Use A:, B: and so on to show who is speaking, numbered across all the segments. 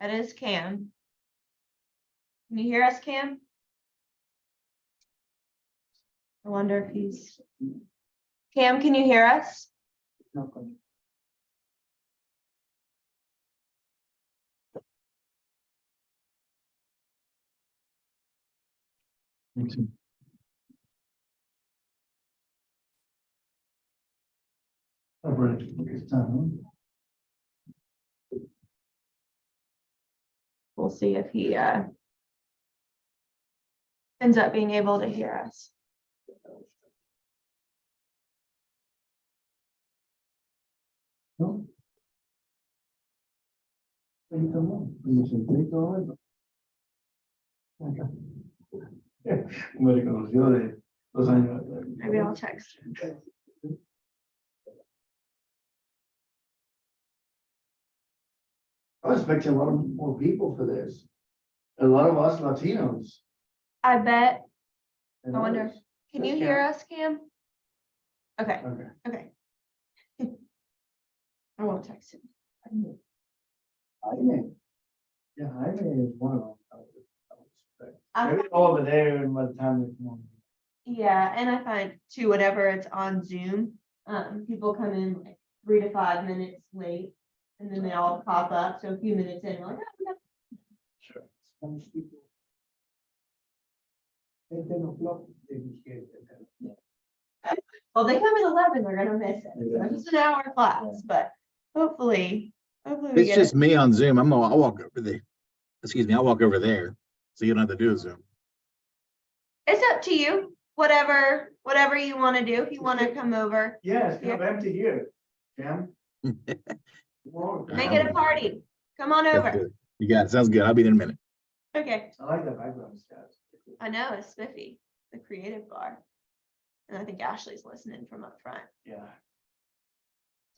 A: That is Cam. Can you hear us, Cam? I wonder if he's. Cam, can you hear us? We'll see if he ends up being able to hear us.
B: No. Me reconoció de 2 años.
A: Maybe I'll text him.
B: I was expecting a lot more people for this. A lot of us Latinos.
A: I bet.
B: and
A: I wonder.
B: others.
A: Can you
B: Yes,
A: hear us, Cam? Okay,
B: Okay.
A: okay. I won't text him.
B: Jaime. Yeah, Jaime is one of them. I would expect.
A: I-
B: Maybe all over there and by the time they come on.
A: Yeah, and I find too, whenever it's on Zoom, people come in like 3 to 5 minutes late. And then they all pop up, so a few minutes in, we're like, oh, no.
B: Sure. Spanish people. At 10 o'clock, they will hear it.
A: Well, they come at 11, they're gonna miss it. So it's just an hour class, but hopefully we
C: It's
A: get
C: just
A: it.
C: me on Zoom. I'll walk over there. Excuse me, I'll walk over there. So you don't have to do a Zoom.
A: It's up to you, whatever you wanna do, if you wanna come over,
B: Yeah, it's kind of empty here, Jam.
A: make it a party. Come on
C: That's
A: over.
C: good. You got it. Sounds good. I'll be there in a minute.
A: Okay,
B: I like that background stuff.
A: I know, it's spiffy, the creative bar. And I think Ashley's listening from up front.
B: Yeah.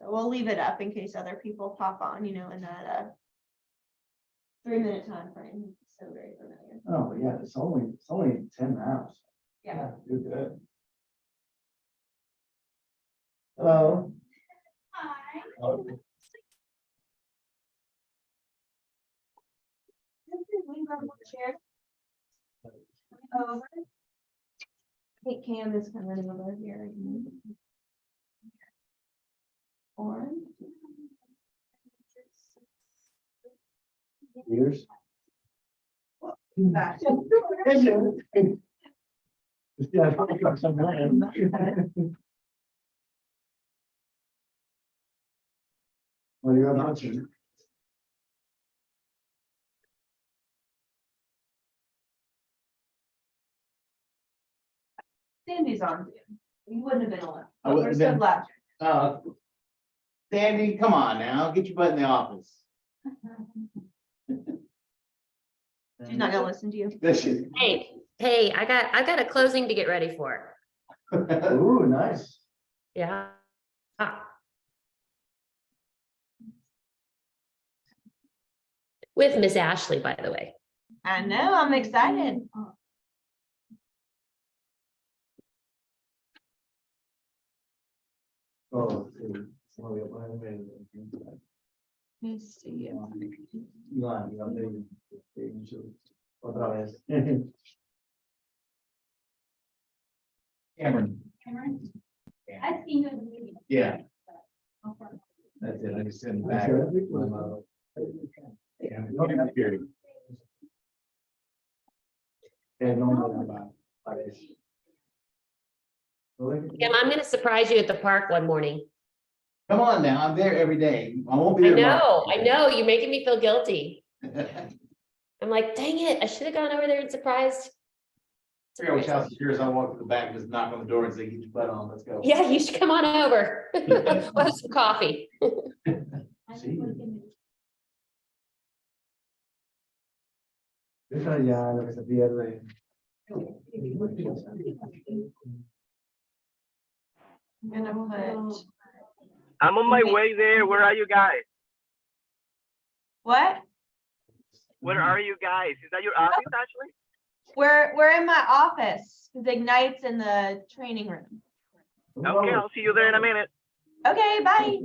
A: So we'll leave it up in case other people pop on, in that 3-minute time frame. So very familiar.
B: Oh, yeah, it's only 10 hours.
A: Yeah.
B: You're good. Hello.
A: Hi. Over. I think Cam is coming over here. Orange.
B: Years.
A: Back.
B: Yeah, I got some land. Well, you're watching.
A: Sandy's on Zoom. You wouldn't have been alone.
D: I
A: But
D: wouldn't
A: we're
D: have
A: so
D: been.
A: glad.
D: Sandy, come on now, get your butt in the office.
A: She's not gonna listen to you.
D: This is.
E: Hey, I got a closing to get ready for.
B: Ooh, nice.
E: Yeah. With Miss Ashley, by the way.
A: I know, I'm excited.
B: Oh, sí. Se me olvidó ponerme
A: Let me see.
B: Iván, otra vez. Cameron.
F: I've seen you in the movie.
D: Yeah. That's it, I just sent back. Yeah.
E: Kim, I'm gonna surprise you at the park one morning.
D: Come on now, I'm there every day. I won't be
E: I
D: there.
E: know, you're making me feel guilty. I'm like, dang it, I should have gone over there and surprised.
D: Figure out which house is yours, I'll walk to the back, just knock on the door and say, get your butt on, let's go.
E: Yeah, you should come on over. We'll have some coffee.
B: Sí. Eso ya lo que se pierde.
A: I'm gonna put,
G: I'm on my way there. Where are you guys?
A: what?
G: Where are you guys? Is that your office, actually?
A: We're in my office, because Ignite's in the training room.
G: Okay, I'll see you there in a minute.
A: Okay, bye.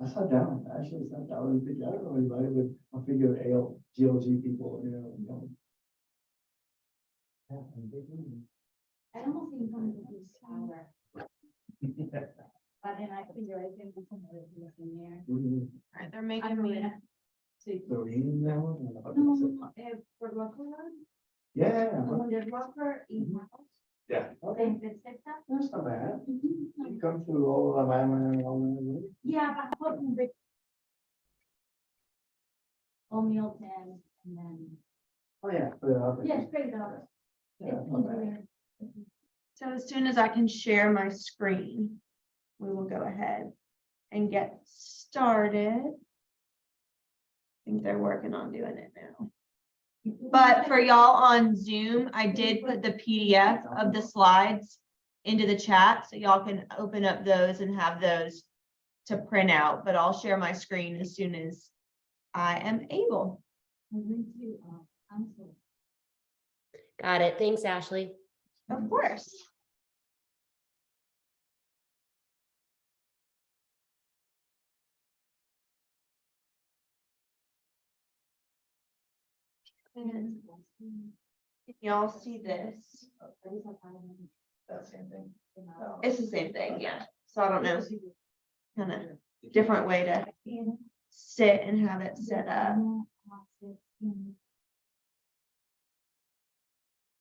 B: I sat down, actually sat down and figured, I don't know anybody with a figure of AL, GLG people, Yeah, and they do.
F: I almost think I'm gonna do sour, but then I figure I can put some other things in there.
B: Mhm.
A: Alright, they're
F: I'm
A: making me.
F: gonna.
B: So reading that one?
F: No, for Rocker,
B: Yeah,
F: when there's Rocker in-house,
D: Yeah.
B: okay,
F: then it's set up.
B: that's not bad. You come through all of Alabama and all that.
F: Yeah, but put in the. Oatmeal and then,
B: Oh, yeah. Put it up.
F: yeah, straight up.
B: Yeah,
F: It's
B: that's not bad.
F: easier.
A: So as soon as I can share my screen, we will go ahead and get started. I think they're working on doing it now. But for y'all on Zoom, I did put the PDF of the slides into the chat, so y'all can open up those and have those to print out, but I'll share my screen as soon as I am able.
F: I'm going to, answer.
E: Got it. Thanks, Ashley.
A: Of course. And if y'all see this,
B: That same thing.
A: it's the same thing, yeah. So I don't know, kind of different way to sit and have it set up.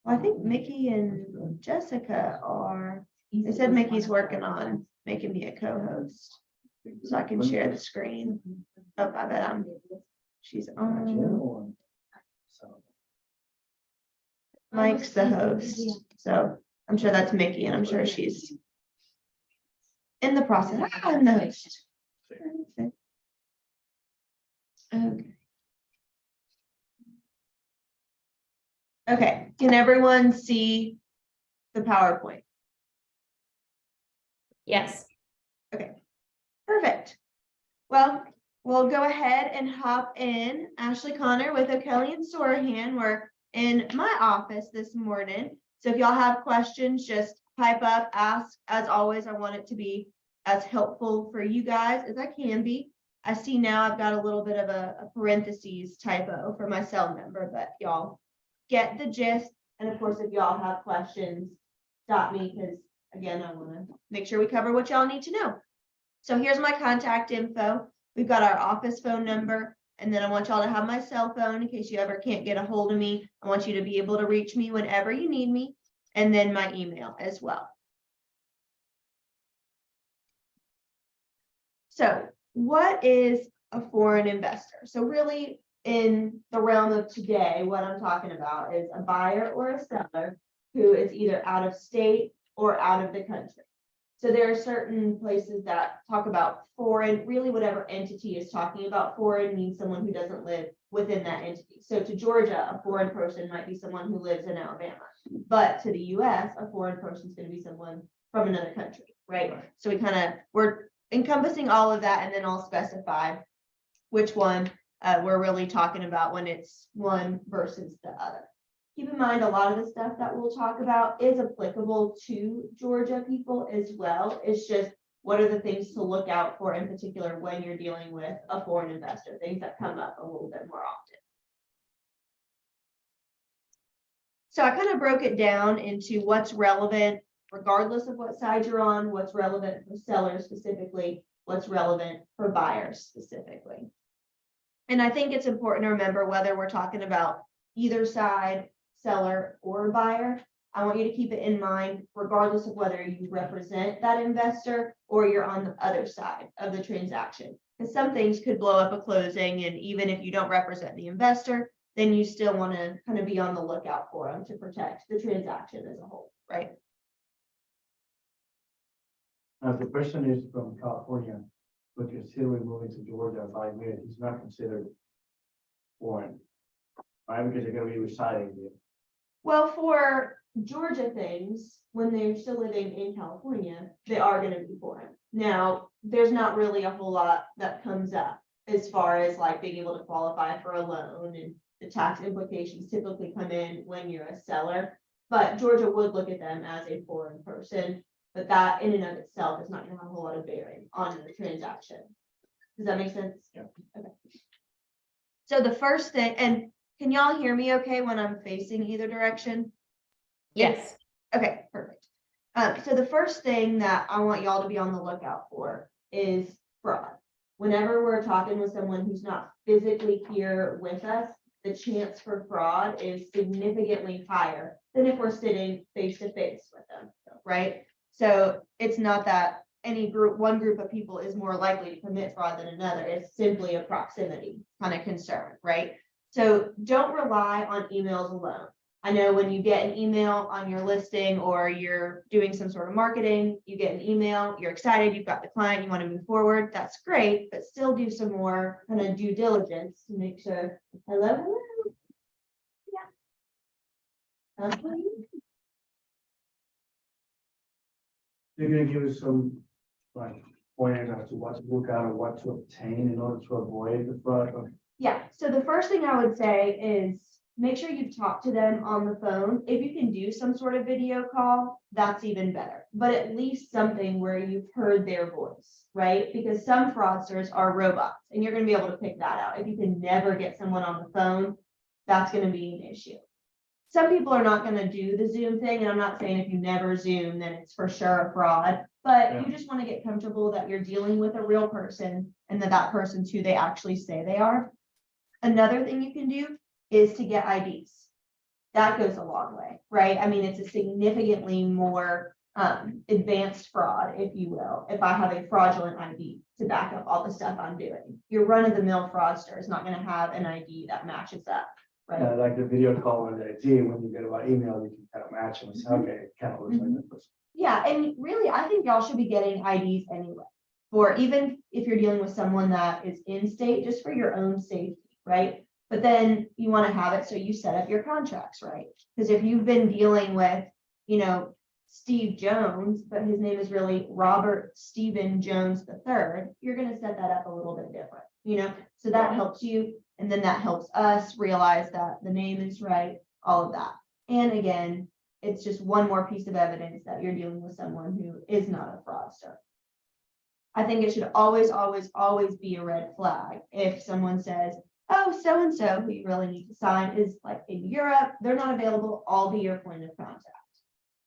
A: Well, I think Mickey and Jessica are, they said Mickey's working on making me a co-host, so I can share the screen. Oh, I bet she's on.
B: So.
A: Mike's the host, so I'm sure that's Mickey, and I'm sure she's in the process. I'm the host. Okay. Okay, can everyone see the PowerPoint?
E: Yes.
A: Perfect. Well, we'll go ahead and hop in. Ashley Connor with O'Kelly and Sorohan. We're in my office this morning. So if y'all have questions, just pipe up, ask. As always, I want it to be as helpful for you guys as I can be. I see now I've got a little bit of a parentheses typo for my cell number, but y'all get the gist. And of course, if y'all have questions, stop me, because again, I want to make sure we cover what y'all need to know. So here's my contact info. We've got our office phone number, and then I want y'all to have my cell phone in case you ever can't get a hold of me. I want you to be able to reach me whenever you need me, and then my email as well. So what is a foreign investor? So really in the realm of today, what I'm talking about is a buyer or a seller who is either out of state or out of the country. So there are certain places that talk about foreign, really whatever entity is talking about foreign means someone who doesn't live within that entity. So to Georgia, a foreign person might be someone who lives in Alabama, but to the US, a foreign person is going to be someone from another country, right? So we're encompassing all of that, and then I'll specify which one we're really talking about when it's one versus the other. Keep in mind, a lot of the stuff that we'll talk about is applicable to Georgia people as well. It's just, what are the things to look out for in particular when you're dealing with a foreign investor, things that come up a little bit more often. So I kind of broke it down into what's relevant, regardless of what side you're on, what's relevant for sellers specifically, what's relevant for buyers specifically. And I think it's important to remember whether we're talking about either side, seller or buyer, I want you to keep it in mind, regardless of whether you represent that investor or you're on the other side of the transaction. Because some things could blow up a closing, and even if you don't represent the investor, then you still want to kind of be on the lookout for them to protect the transaction as a whole, right?
B: Now, if the person is from California, but considering moving to Georgia 5 years, he's not considered foreign, right? Because they're going to be residing here.
A: Well, for Georgia things, when they're still living in California, they are going to be foreign. Now, there's not really a whole lot that comes up as far as like being able to qualify for a loan, and the tax implications typically come in when you're a seller. But Georgia would look at them as a foreign person, but that in and of itself is not going to have a whole lot of bearing on the transaction. Does that make sense?
B: Yeah.
A: Okay. So the first thing, and can y'all hear me okay when I'm facing either direction?
E: Yes,
A: Okay, perfect. So the first thing that I want y'all to be on the lookout for is fraud. Whenever we're talking with someone who's not physically here with us, the chance for fraud is significantly higher than if we're sitting face to face with them, right? So it's not that one group of people is more likely to commit fraud than another. It's simply a proximity kind of concern, right? So don't rely on emails alone. I know when you get an email on your listing or you're doing some sort of marketing, you get an email, you're excited, you've got the client, you want to move forward. That's great, but still do some more kind of due diligence to make sure. Hello. Yeah.
B: They're gonna give us some, like, pointers as to what to look at or what to obtain in order to avoid the fraud.
A: Yeah, so the first thing I would say is make sure you talk to them on the phone. If you can do some sort of video call, that's even better. But at least something where you've heard their voice, right? Because some fraudsters are robots and you're gonna be able to pick that out. If you can never get someone on the phone, that's gonna be an issue. Some people are not gonna do the Zoom thing, and I'm not saying if you never Zoom, then it's for sure a fraud. But you just wanna get comfortable that you're dealing with a real person and that person's who they actually say they are. Another thing you can do is to get IDs. That goes a long way, right? I mean, it's a significantly more advanced fraud, if you will, if I have a fraudulent ID to back up all the stuff I'm doing. Your run-of-the-mill fraudster is not gonna have an ID that matches up,
B: Yeah,
A: right?
B: like the video call and the ID, when you get it by email, you can kind of match them and say, okay, it kind of looks like that person.
A: Yeah, and really, I think y'all should be getting IDs anyway. For even if you're dealing with someone that is in state, just for your own safety, right? But then you want to have it so you set up your contracts, right? Because if you've been dealing with, Steve Jones, but his name is really Robert Stephen Jones III, you're going to set that up a little bit different, so that helps you. And then that helps us realize that the name is right, all of that. And again, it's just one more piece of evidence that you're dealing with someone who is not a fraudster. I think it should always, always, always be a red flag if someone says, oh, so-and-so who you really need to sign is like in Europe, they're not available, I'll be your point of contact.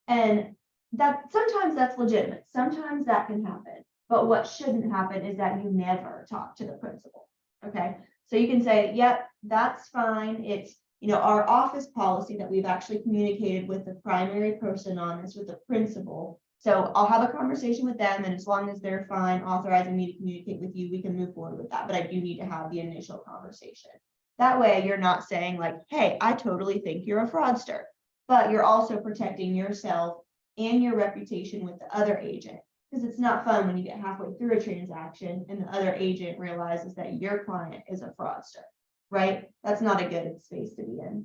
A: And that sometimes that's legitimate, sometimes that can happen. But what shouldn't happen is that you never talk to the principal, okay? So you can say, yep, that's fine. It's, our office policy that we've actually communicated with the primary person on this, with the principal. So I'll have a conversation with them, and as long as they're fine authorizing me to communicate with you, we can move forward with that. But I do need to have the initial conversation. That way you're not saying like, hey, I totally think you're a fraudster, but you're also protecting yourself and your reputation with the other agent. Because it's not fun when you get halfway through a transaction and the other agent realizes that your client is a fraudster, right? That's not a good space to be in.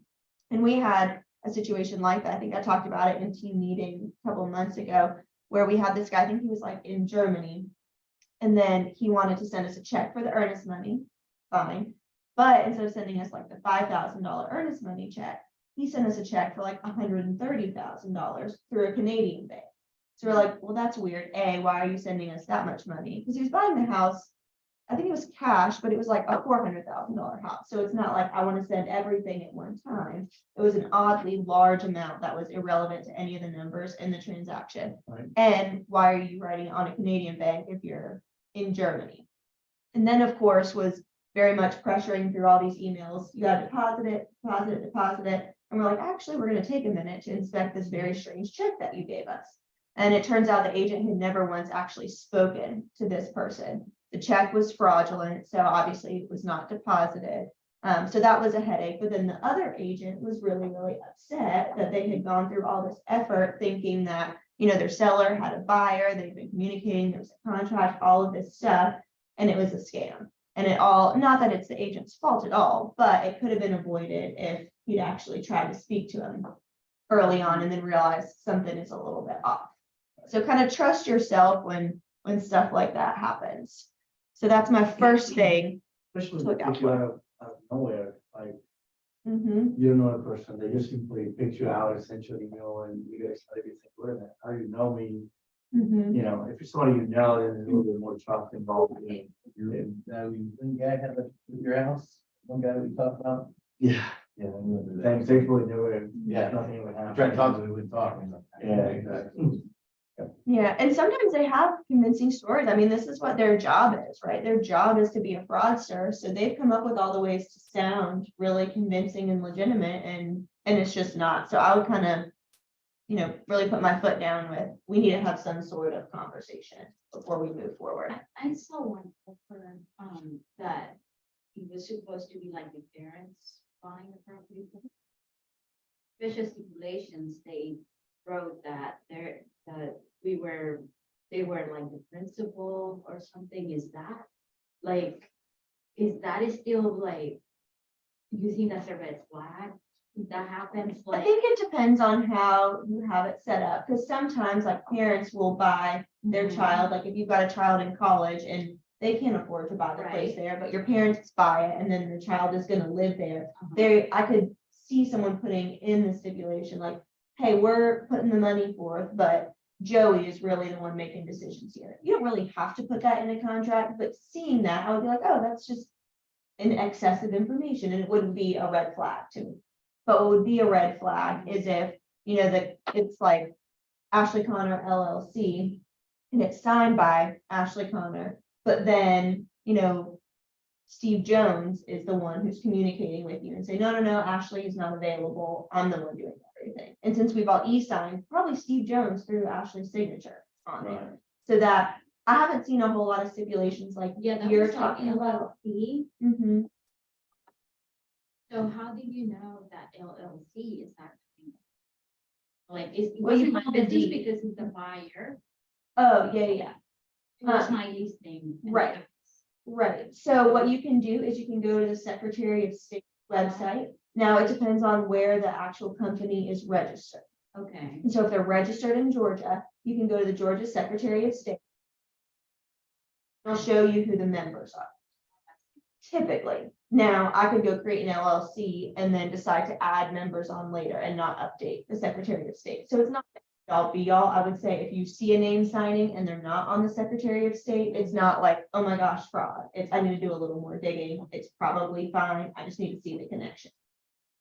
A: And we had a situation like that. I think I talked about it in team meeting a couple of months ago, where we had this guy, I think he was like in Germany, and then he wanted to send us a check for the earnest money, fine. But instead of sending us like the $5,000 earnest money check, he sent us a check for like $130,000 through a Canadian bank. So we're like, well, that's weird. A, why are you sending us that much money? Because he was buying the house, I think it was cash, but it was like a $400,000 house. So it's not like I want to send everything at one time. It was an oddly large amount that was irrelevant to any of the numbers in the transaction.
B: Right.
A: And why are you writing it on a Canadian bank if you're in Germany? And then, of course, was very much pressuring through all these emails. You got to deposit it, deposit it, deposit it. And we're like, actually, we're going to take a minute to inspect this very strange check that you gave us. And it turns out the agent had never once actually spoken to this person. The check was fraudulent, so obviously it was not deposited. So that was a headache. But then the other agent was really, really upset that they had gone through all this effort thinking that, their seller had a buyer, they'd been communicating, there was a contract, all of this stuff, and it was a scam. And it all, not that it's the agent's fault at all, but it could have been avoided if he'd actually tried to speak to him early on and then realized something is a little bit off. So kind of trust yourself when stuff like that happens. So that's my first thing.
B: Especially
A: Look out
B: if you out of nowhere, like
A: Mhm.
B: you don't know the person, they just simply pick you out, essentially, and you guys not even think, wait a minute, how do you know me?
A: Mhm.
B: You know, if it's somebody you know, then there's a little bit more trust involved.
D: One guy had at your house, one guy we talked about.
B: Yeah,
D: Yeah. I remember that.
B: and thankfully, there were,
D: Yeah.
B: nothing would
D: I
B: happen.
D: tried to talk to him, we wouldn't talk. He's like,
B: Yeah, exactly.
A: Yeah, and sometimes they have convincing stories. I mean, this is what their job is, right? Their job is to be a fraudster, so they've come up with all the ways to sound really convincing and legitimate, and it's just not. So I would kind of, really put my foot down with, we need to have some sort of conversation before we move forward.
F: I saw one offer, that it was supposed to be like the parents buying the property. Special stipulations, they wrote that they were like the principal or something. Is that still like, you think that's a red flag? If that happens,
A: I
F: like,
A: think it depends on how you have it set up, because sometimes like parents will buy their
F: Mhm.
A: child, like if you've got a child in college and they can't afford to buy the place
F: Right.
A: there, but your parents buy it and then the child is gonna live there.
F: uh-huh.
A: I could see someone putting in the stipulation like, hey, we're putting the money forth, but Joey is really the one making decisions here. You don't really have to put that in a contract, but seeing that, I would be like, oh, that's just an excessive information, and it wouldn't be a red flag to me. But what would be a red flag is if, that it's like Ashley Connor LLC and it's signed by Ashley Connor, but then, Steve Jones is the one who's communicating with you and say, no, Ashley is not available. I'm the one doing everything. And since we've all e-signed, probably Steve Jones threw Ashley's signature on
B: Right.
A: there. So that I haven't seen a whole lot of stipulations like
F: Yeah, that
A: you're
F: was like
A: talking about.
F: LLC.
A: Mhm.
F: So how did you know that LLC is actually? Like, it
A: Well, you
F: wasn't
A: have
F: my
A: the
F: business
A: deed.
F: because he's the buyer.
A: Oh, yeah.
F: It was my listing. and
A: right.
F: that's-
A: Right, so what you can do is you can go to the Secretary of State website. Now, it depends on where the actual company is registered.
F: Okay.
A: And so if they're registered in Georgia, you can go to the Georgia Secretary of State. They'll show you who the members are. Typically, now I could go create an LLC and then decide to add members on later and not update the Secretary of State. So it's not all be all. I would say if you see a name signing and they're not on the Secretary of State, it's not like, oh my gosh, fraud. I need to do a little more digging. It's probably fine. I just need to see the connection.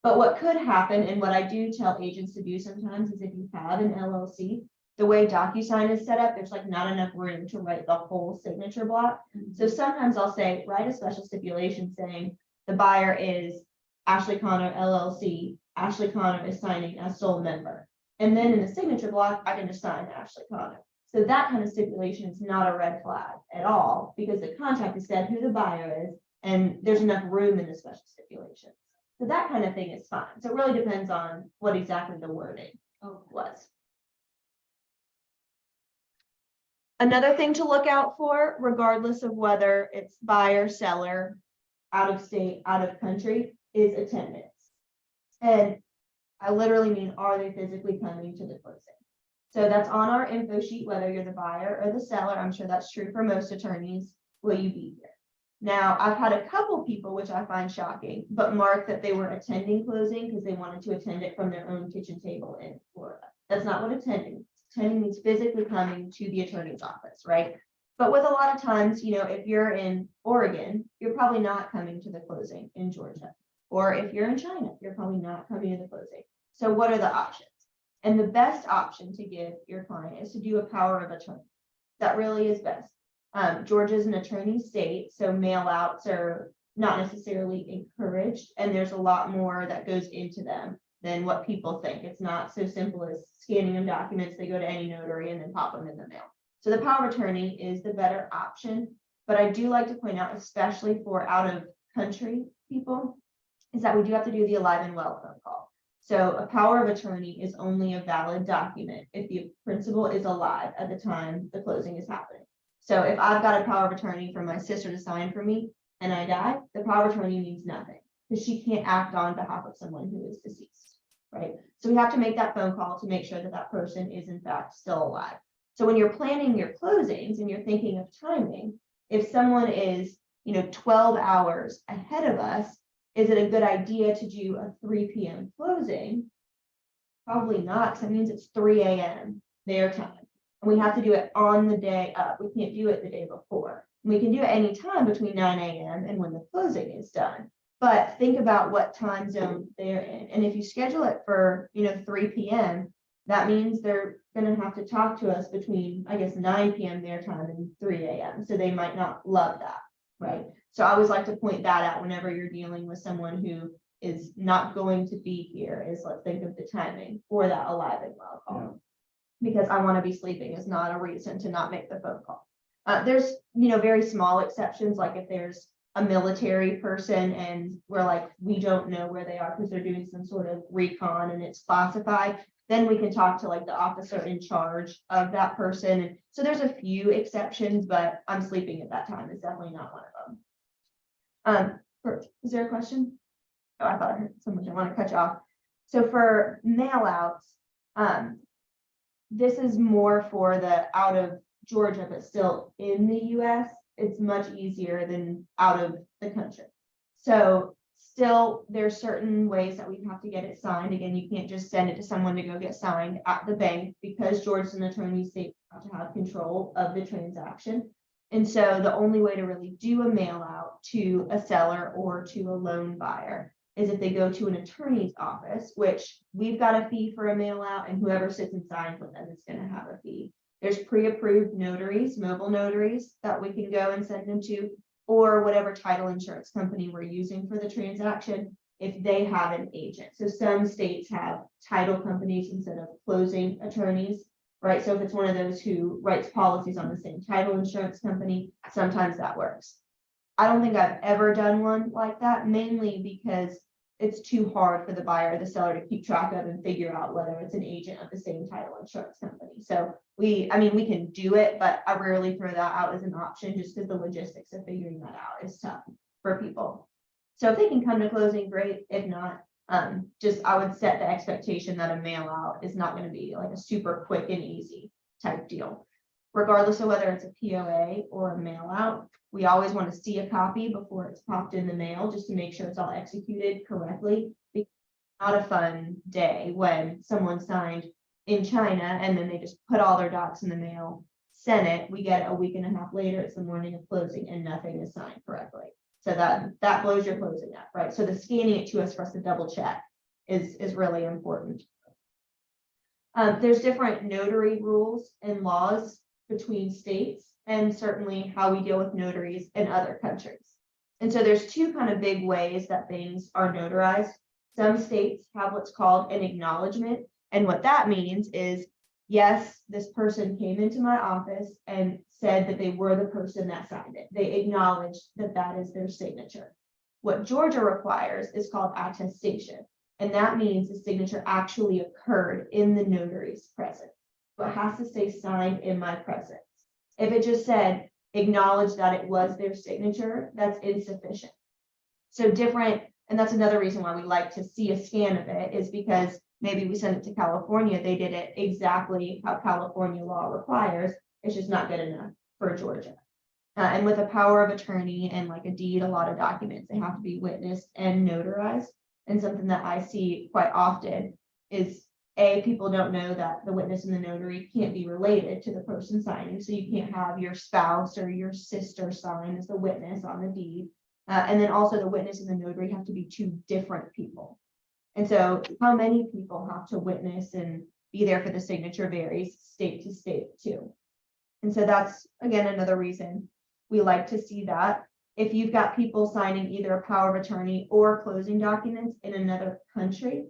A: But what could happen, and what I do tell agents to do sometimes, is if you have an LLC, the way DocuSign is set up, there's like not enough room to write the whole signature block. So sometimes I'll say, write a special stipulation saying the buyer is Ashley Connor LLC. Ashley Connor is signing as sole member. And then in the signature block, I can just sign Ashley Connor. So that kind of stipulation is not a red flag at all, because the contract has said who the buyer is, and there's enough room in the special stipulations. So that kind of thing is fine. So it really depends on what exactly the wording was. Another thing to look out for, regardless of whether it's buyer, seller, out of state, out of country, is attendance. And I literally mean, are they physically coming to the closing? So that's on our info sheet, whether you're the buyer or the seller. I'm sure that's true for most attorneys. Will you be here? Now, I've had a couple people, which I find shocking, but mark that they were attending closing because they wanted to attend it from their own kitchen table in Florida. That's not what attending means. Attending means physically coming to the attorney's office, right? But with a lot of times, if you're in Oregon, you're probably not coming to the closing in Georgia. Or if you're in China, you're probably not coming to the closing. So what are the options? And the best option to give your client is to do a power of attorney. That really is best. Georgia is an attorney state, so mail outs are not necessarily encouraged, and there's a lot more that goes into them than what people think. It's not so simple as scanning them documents. They go to any notary and then pop them in the mail. So the power of attorney is the better option. But I do like to point out, especially for out of country people, is that we do have to do the alive and well phone call. So a power of attorney is only a valid document if the principal is alive at the time the closing is happening. So if I've got a power of attorney for my sister to sign for me and I die, the power of attorney means nothing because she can't act on behalf of someone who is deceased, right? So we have to make that phone call to make sure that that person is in fact still alive. So when you're planning your closings and you're thinking of timing, if someone is, 12 hours ahead of us, is it a good idea to do a 3 p.m. closing? Probably not, because that means it's 3 a.m. their time. And we have to do it on the day of. We can't do it the day before. We can do it anytime between 9 a.m. and when the closing is done. But think about what time zone they're in. And if you schedule it for, 3 p.m., that means they're gonna have to talk to us between, I guess, 9 p.m. their time and 3 a.m. So they might not love that, right? So I always like to point that out whenever you're dealing with someone who is not going to be here, is let's think of the timing for that alive and well call. Because I want to be sleeping is not a reason to not make the phone call. There's, very small exceptions, like if there's a military person and we're like, we don't know where they are because they're doing some sort of recon and it's classified, then we can talk to like the officer in charge of that person. And so there's a few exceptions, but I'm sleeping at that time is definitely not one of them. Is there a question? Oh, I thought I heard someone. I want to cut you off. So for mail outs, this is more for the out of Georgia, but still in the US. It's much easier than out of the country. So still, there's certain ways that we have to get it signed. Again, you can't just send it to someone to go get signed at the bank because Georgia's an attorney state have to have control of the transaction. And so the only way to really do a mail out to a seller or to a loan buyer is if they go to an attorney's office, which we've got a fee for a mail out, and whoever sits and signs with them is going to have a fee. There's pre-approved notaries, mobile notaries that we can go and send them to, or whatever title insurance company we're using for the transaction, if they have an agent. So some states have title companies instead of closing attorneys, right? So if it's one of those who writes policies on the same title insurance company, sometimes that works. I don't think I've ever done one like that, mainly because it's too hard for the buyer or the seller to keep track of and figure out whether it's an agent of the same title insurance company. So we can do it, but I rarely throw that out as an option just because the logistics of figuring that out is tough for people. So if they can come to closing, great. If not, I would set the expectation that a mail out is not going to be like a super quick and easy type deal. Regardless of whether it's a POA or a mail out, we always want to see a copy before it's popped in the mail just to make sure it's all executed correctly. It's not a fun day when someone signed in China and then they just put all their docs in the mail, sent it, we get it a week and a half later, it's the morning of closing and nothing is signed correctly. So that blows your closing up, right? So the scanning it to us for us to double check is really important. There's different notary rules and laws between states, and certainly how we deal with notaries in other countries. And so there's two kind of big ways that things are notarized. Some states have what's called an acknowledgement. And what that means is, yes, this person came into my office and said that they were the person that signed it. They acknowledged that that is their signature. What Georgia requires is called attestation. And that means the signature actually occurred in the notary's presence. So it has to say signed in my presence. If it just said acknowledge that it was their signature, that's insufficient. So different, and that's another reason why we like to see a scan of it, is because maybe we send it to California, they did it exactly how California law requires, it's just not good enough for Georgia. And with a power of attorney and like a deed, a lot of documents, they have to be witnessed and notarized. And something that I see quite often is people don't know that the witness and the notary can't be related to the person signing. So you can't have your spouse or your sister sign as the witness on the deed. And then also the witness and the notary have to be two different people. And so how many people have to witness and be there for the signature varies state to state too. And so that's, again, another reason we like to see that. If you've got people signing either a power of attorney or closing documents in another country,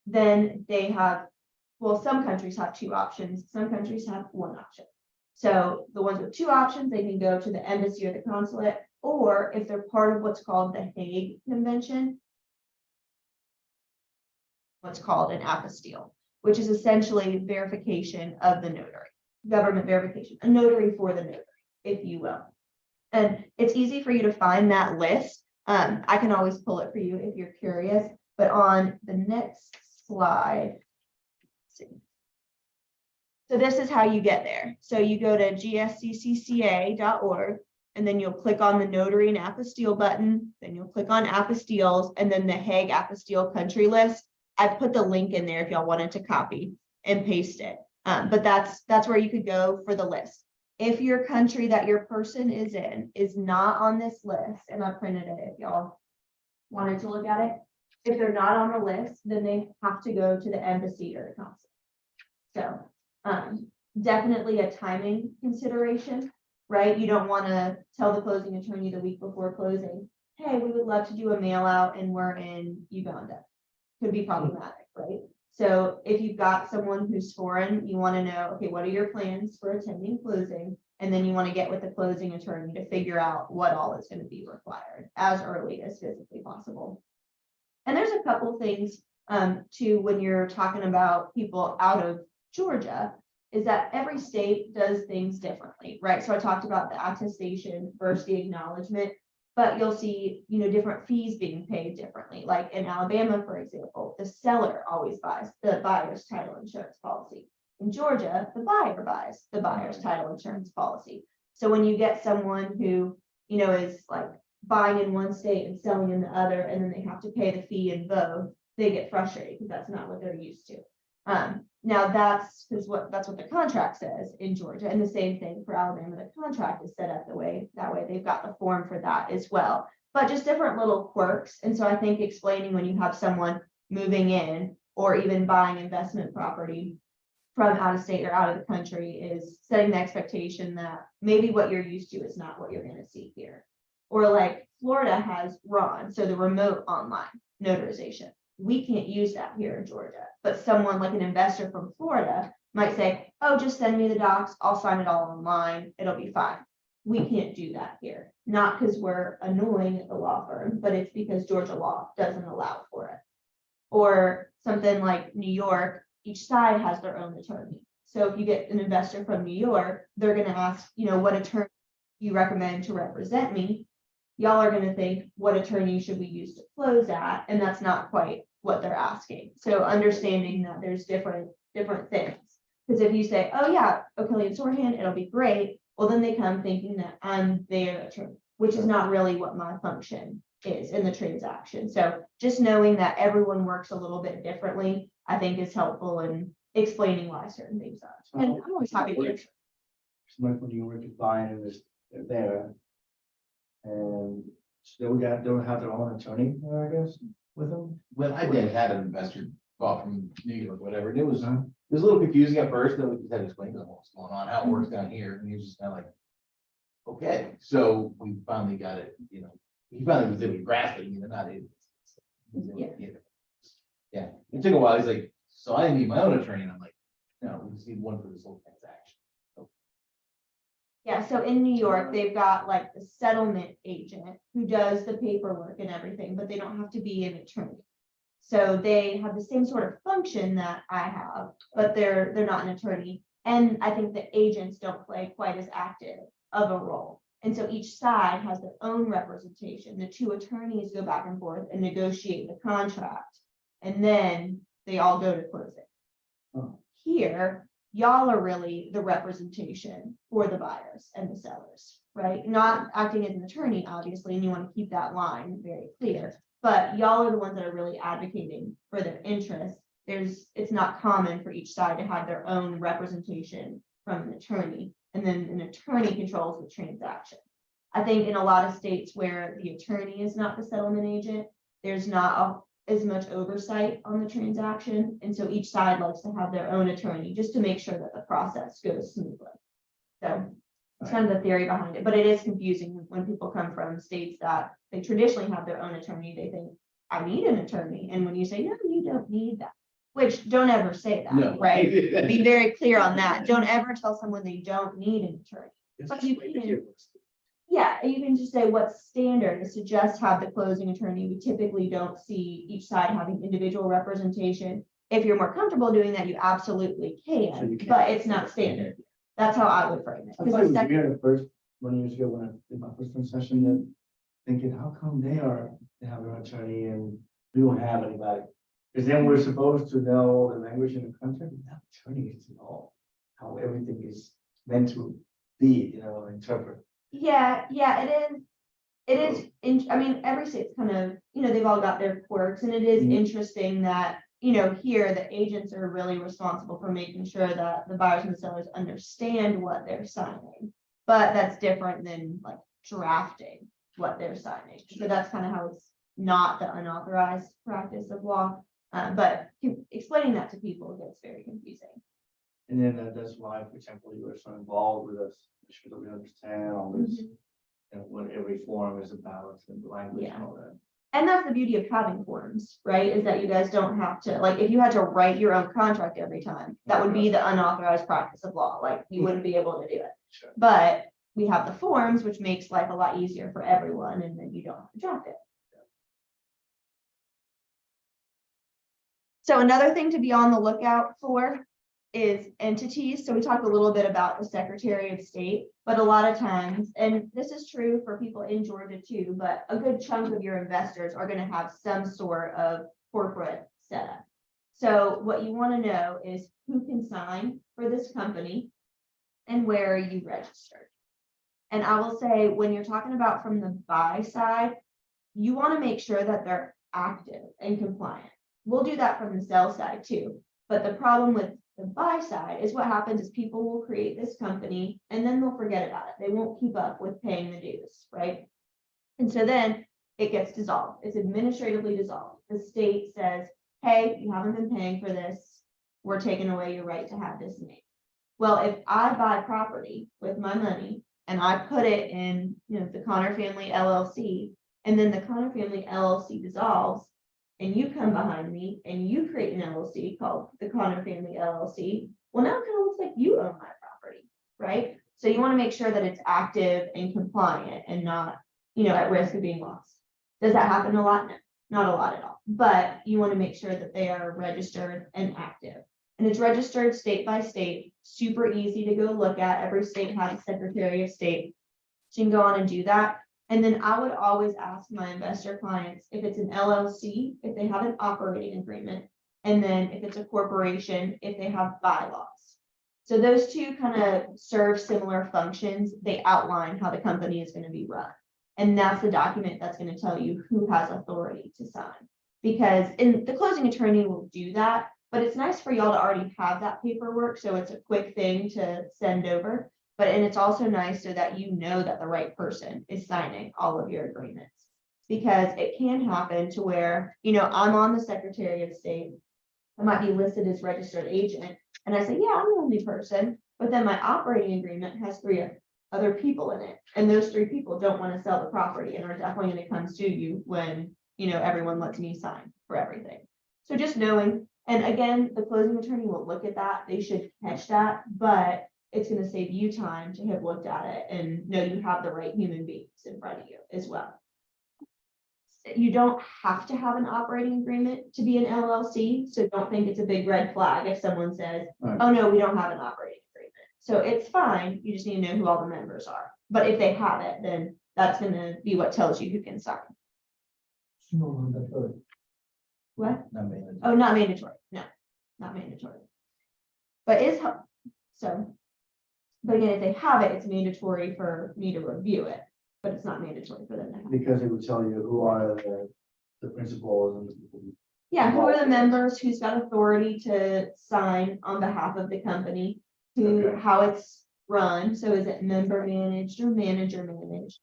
A: then they have, well, some countries have two options. Some countries have one option. So the ones with two options, they can go to the embassy or the consulate, or if they're part of what's called the Hague Convention, what's called an apostille, which is essentially verification of the notary, government verification, a notary for the notary, if you will. And it's easy for you to find that list. I can always pull it for you if you're curious, but on the next slide, let's see. So this is how you get there. So you go to gsccca.org, and then you'll click on the notary and apostille button, then you'll click on apostilles, and then the Hague apostille country list. I've put the link in there if y'all wanted to copy and paste it. But that's where you could go for the list. If your country that your person is in is not on this list, and I printed it if y'all wanted to look at it. If they're not on the list, then they have to go to the embassy or the consulate. So, definitely a timing consideration, right? You don't want to tell the closing attorney the week before closing, hey, we would love to do a mail out and we're in Uganda. Could be problematic, right? So if you've got someone who's foreign, you want to know, okay, what are your plans for attending closing? And then you want to get with the closing attorney to figure out what all is going to be required as early as physically possible. And there's a couple things too, when you're talking about people out of Georgia, is that every state does things differently, right? So I talked about the attestation versus the acknowledgement, but you'll see, different fees being paid differently. Like in Alabama, for example, the seller always buys the buyer's title insurance policy. In Georgia, the buyer buys the buyer's title insurance policy. So when you get someone who, is like buying in one state and selling in the other, and then they have to pay the fee in both, they get frustrated because that's not what they're used to. Now that's what the contract says in Georgia, and the same thing for Alabama. The contract is set up that way they've got the form for that as well, but just different little quirks. And so I think explaining when you have someone moving in or even buying investment property from out of state or out of the country is setting the expectation that maybe what you're used to is not what you're going to see here. Or like Florida has RON, so the remote online notarization. We can't use that here in Georgia, but someone like an investor from Florida might say, oh, just send me the docs, I'll sign it all online, it'll be fine. We can't do that here, not because we're annoying at the law firm, but it's because Georgia law doesn't allow for it. Or something like New York, each side has their own attorney. So if you get an investor from New York, they're going to ask, what attorney you recommend to represent me. Y'all are going to think, what attorney should we use to close at? And that's not quite what they're asking. So understanding that there's different things. Because if you say, oh yeah, O'Kelly and Sorohan, it'll be great. Well, then they come thinking that I'm their attorney, which is not really what my function is in the transaction. So just knowing that everyone works a little bit differently, I think is helpful in explaining why certain things are. And I'm always happy to answer.
B: Someone from New York is buying and they're there. And still don't have their own attorney, I guess, with them.
D: Well, I did had an investor bought from New York, whatever, and it was a little confusing at first, then we just had to explain to him what's going on, how it works down here, and he was just kind of like, okay, so we finally got it, he finally was able to grasp it, not it. Yeah, it took a while, he's like, so I need my own attorney, and I'm like, no, we just need one for this whole transaction.
A: Yeah, so in New York, they've got like the settlement agent who does the paperwork and everything, but they don't have to be an attorney. So they have the same sort of function that I have, but they're not an attorney. And I think the agents don't play quite as active of a role. And so each side has their own representation. The two attorneys go back and forth and negotiate the contract, and then they all go to closing.
B: Oh.
A: Here, y'all are really the representation for the buyers and the sellers, right? Not acting as an attorney, obviously, and you want to keep that line very clear, but y'all are the ones that are really advocating for their interests. It's not common for each side to have their own representation from an attorney, and then an attorney controls the transaction. I think in a lot of states where the attorney is not the settlement agent, there's not as much oversight on the transaction. And so each side likes to have their own attorney just to make sure that the process goes smoothly. So it's kind of the theory behind it, but it is confusing when people come from states that they traditionally have their own attorney. They think, I need an attorney. And when you say, no, you don't need that, which don't ever say that,
D: No.
A: right? Be very clear on that. Don't ever tell someone they don't need an attorney. But you can, yeah, you can just say what's standard is to just have the closing attorney. We typically don't see each side having individual representation. If you're more comfortable doing that, you absolutely
B: So you
A: can,
B: can.
A: but it's not standard. That's how I would frame it.
B: I
A: Because
B: thought
A: the
B: it was
A: second-
B: weird at first, 1 years ago when I did my first concession, that thinking, how come they have their attorney and we don't have anybody? Because then we're supposed to know the language in the contract, we have attorneys to know how everything is meant to be, interpret.
A: Yeah, it is. I mean, every state's kind of, they've all got their quirks, and it is
B: Mhm.
A: interesting that here, the agents are really responsible for making sure that the buyers and the sellers understand what they're signing. But that's different than like drafting what they're signing. So that's kind of how it's not the unauthorized practice of law. But explaining that to people gets very confusing.
B: And then that's why, for example, you were so involved with us, make sure that we understand all this, what every form is about and the language and all that.
A: And that's the beauty of having forms, right? Is that you guys don't have to, like, if you had to write your own contract every time, that would be the unauthorized practice of law. Like, you wouldn't be able to do it.
B: Sure.
A: But we have the forms, which makes life a lot easier for everyone, and then you don't have to draft it. So another thing to be on the lookout for is entities. So we talked a little bit about the Secretary of State, but a lot of times, and this is true for people in Georgia too, but a good chunk of your investors are going to have some sort of corporate setup. So what you want to know is who can sign for this company and where are you registered. And I will say, when you're talking about from the buy side, you want to make sure that they're active and compliant. We'll do that from the sell side too. But the problem with the buy side is what happens is people will create this company and then they'll forget about it. They won't keep up with paying the dues, right? And so then it gets dissolved. It's administratively dissolved. The state says, hey, you haven't been paying for this. We're taking away your right to have this name. Well, if I buy property with my money and I put it in, the Connor Family LLC, and then the Connor Family LLC dissolves, and you come behind me and you create an LLC called the Connor Family LLC, well, now it kind of looks like you own my property, right? So you want to make sure that it's active and compliant and not, at risk of being lost. Does that happen a lot? No, not a lot at all. But you want to make sure that they are registered and active. And it's registered state by state, super easy to go look at. Every state has a Secretary of State. So you can go on and do that. And then I would always ask my investor clients if it's an LLC, if they have an operating agreement, and then if it's a corporation, if they have bylaws. So those two kind of serve similar functions. They outline how the company is going to be run. And that's the document that's going to tell you who has authority to sign. Because the closing attorney will do that, but it's nice for y'all to already have that paperwork. So it's a quick thing to send over. And it's also nice so that you know that the right person is signing all of your agreements. Because it can happen to where, I'm on the Secretary of State. I might be listed as registered agent. And I say, yeah, I'm the only person. But then my operating agreement has 3 other people in it. And those 3 people don't want to sell the property and are definitely going to come sue you when, everyone lets me sign for everything. So just knowing, and again, the closing attorney will look at that. They should catch that, but it's going to save you time to have looked at it and know you have the right human beings in front of you as well. You don't have to have an operating agreement to be an LLC, so don't think it's a big red flag if someone says, oh no, we don't have an operating agreement. So it's fine, you just need to know who all the members are. But if they have it, then that's going to be what tells you who can sign. What?
D: Not mandatory.
A: Oh, not mandatory, no, not mandatory. But is, so. But again, if they have it, it's mandatory for me to review it, but it's not mandatory for them to have it.
B: Because it would tell you who are the principals and the people.
A: Yeah, who are the members, who's got authority to sign on behalf of the company,
B: Okay.
A: how it's run. So is it member managed or manager managed?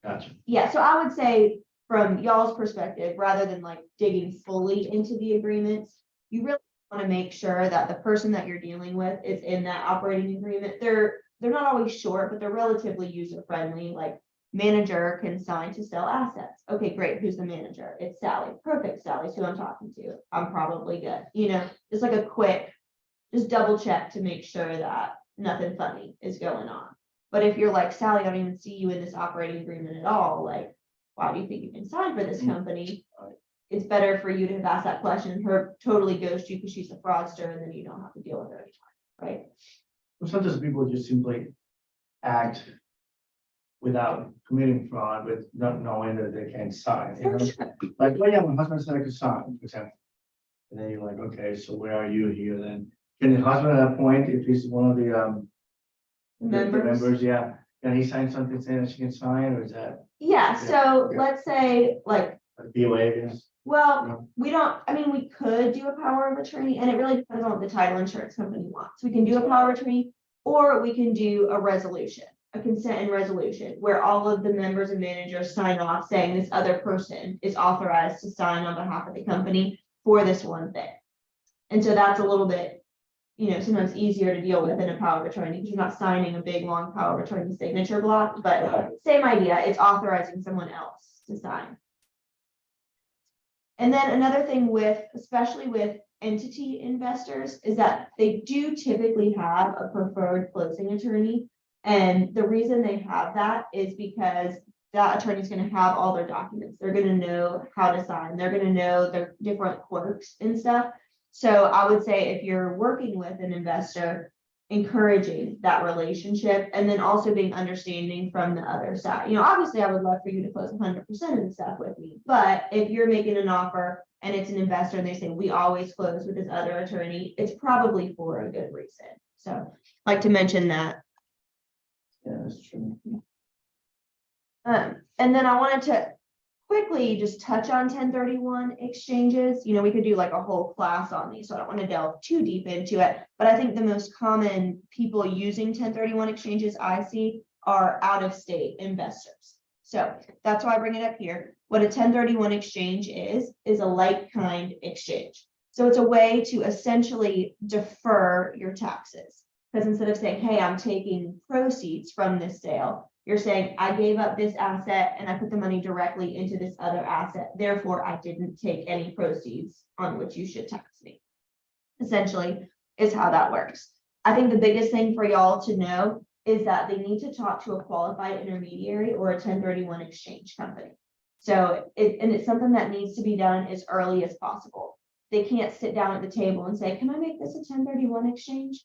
B: Gotcha.
A: Yeah, so I would say from y'all's perspective, rather than like digging fully into the agreements, you really want to make sure that the person that you're dealing with is in that operating agreement. They're not always short, but they're relatively user friendly. Like manager can sign to sell assets. Okay, great. Who's the manager? It's Sally. Perfect. Sally's who I'm talking to. I'm probably good. Just like a quick, just double check to make sure that nothing funny is going on. But if you're like, Sally, I don't even see you in this operating agreement at all. Like, why do you think you can sign for this company? It's better for you to have asked that question. Her totally ghost you because she's a fraudster, and then you don't have to deal with her anymore, right?
B: Well, sometimes people just simply act without committing fraud, with not knowing that they can sign. Like, oh yeah, my husband said I could sign, for example. And then you're like, okay, so where are you here then? Can the husband at that point, if he's one of the members, yeah, can he sign something saying that she can sign, or is that
A: Yeah, so let's say like
B: a BOA against?
A: Well, we don't, I mean, we could do a power of attorney, and it really depends on what the title insurance company wants. We can do a power of attorney, or we can do a resolution, a consent and resolution, where all of the members and managers sign off saying this other person is authorized to sign on behalf of the company for this one thing. And so that's a little bit, sometimes easier to deal with in a power of attorney, because you're not signing a big, long power of attorney signature block, but same idea, it's authorizing someone else to sign. And then another thing especially with entity investors, is that they do typically have a preferred closing attorney. And the reason they have that is because that attorney is going to have all their documents. They're going to know how to sign. They're going to know their different quirks and stuff. So I would say if you're working with an investor, encouraging that relationship, and then also being understanding from the other side. Obviously I would love for you to close 100% of the stuff with me, but if you're making an offer and it's an investor and they say, we always close with this other attorney, it's probably for a good reason. So I'd like to mention that.
B: Yeah, that's true.
A: And then I wanted to quickly just touch on 1031 exchanges. We could do like a whole class on these, so I don't want to delve too deep into it. But I think the most common people using 1031 exchanges I see are out-of-state investors. So that's why I bring it up here. What a 1031 exchange is a like-kind exchange. So it's a way to essentially defer your taxes. Because instead of saying, hey, I'm taking proceeds from this sale, you're saying, I gave up this asset and I put the money directly into this other asset. Therefore, I didn't take any proceeds on which you should tax me. Essentially, is how that works. I think the biggest thing for y'all to know is that they need to talk to a qualified intermediary or a 1031 exchange company. So it's something that needs to be done as early as possible. They can't sit down at the table and say, can I make this a 1031 exchange?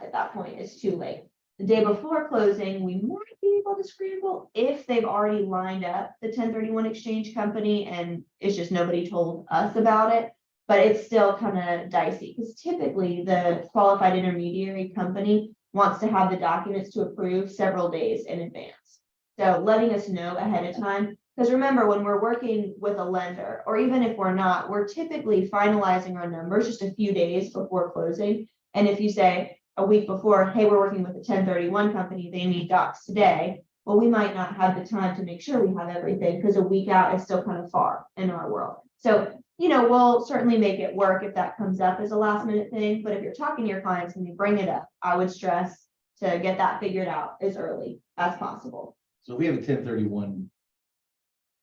A: At that point, it's too late. The day before closing, we might be able to scramble if they've already lined up the 1031 exchange company and it's just nobody told us about it. But it's still kind of dicey because typically the qualified intermediary company wants to have the documents to approve several days in advance. So letting us know ahead of time, because remember, when we're working with a lender, or even if we're not, we're typically finalizing our numbers just a few days before closing. And if you say, a week before, hey, we're working with a 1031 company, they need docs today. Well, we might not have the time to make sure we have everything because a week out is still kind of far in our world. So, we'll certainly make it work if that comes up as a last minute thing. But if you're talking to your clients and you bring it up, I would stress to get that figured out as early as possible.
D: So if we have a 1031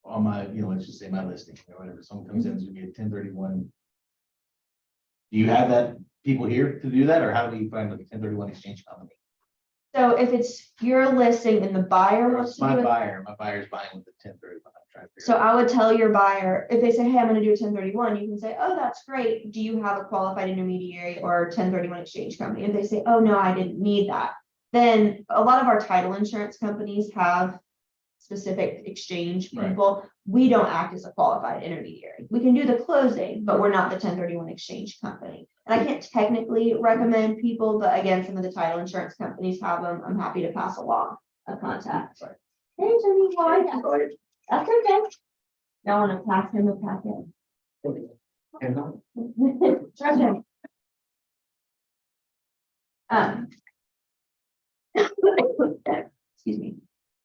D: on my, let's just say my listing or whatever, someone comes in, to be a 1031. Do you have that people here to do that, or how do you find like a 1031 exchange company?
A: So if it's your listing and the buyer wants to
D: My
A: do it,
D: buyer's buying with the 1031. I'm trying to figure
A: so
D: out.
A: I would tell your buyer, if they say, hey, I'm going to do a 1031, you can say, oh, that's great. Do you have a qualified intermediary or 1031 exchange company? If they say, oh, no, I didn't need that. Then a lot of our title insurance companies have specific exchange people. We don't act as a qualified intermediary. We can do the closing, but we're not the 1031 exchange company. And I can't technically recommend people, but again, some of the title insurance companies have them. I'm happy to pass along a contact. Hey, Jimmy, why? That's okay. Y'all want to pass him a packet? Trust him. Excuse me.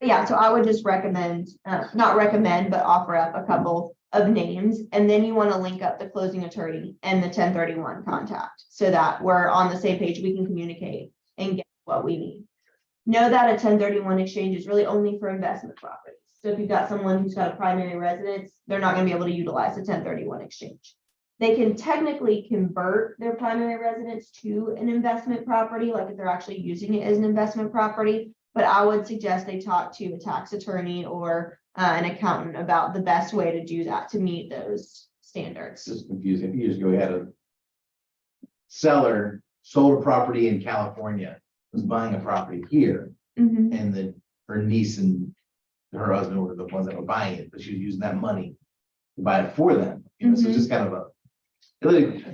A: But yeah, so I would just recommend, not recommend, but offer up a couple of names, and then you want to link up the closing attorney and the 1031 contact so that we're on the same page, we can communicate and get what we need. Know that a 1031 exchange is really only for investment properties. So if you've got someone who's got a primary residence, they're not going to be able to utilize a 1031 exchange. They can technically convert their primary residence to an investment property, like if they're actually using it as an investment property. But I would suggest they talk to a tax attorney or an accountant about the best way to do that to meet those standards.
D: This is confusing. A few years ago, we had a seller sold a property in California, was buying a property here,
A: Mhm.
D: and her niece and her husband were the ones that were buying it, but she was using that money to buy it for them. So it's just kind of it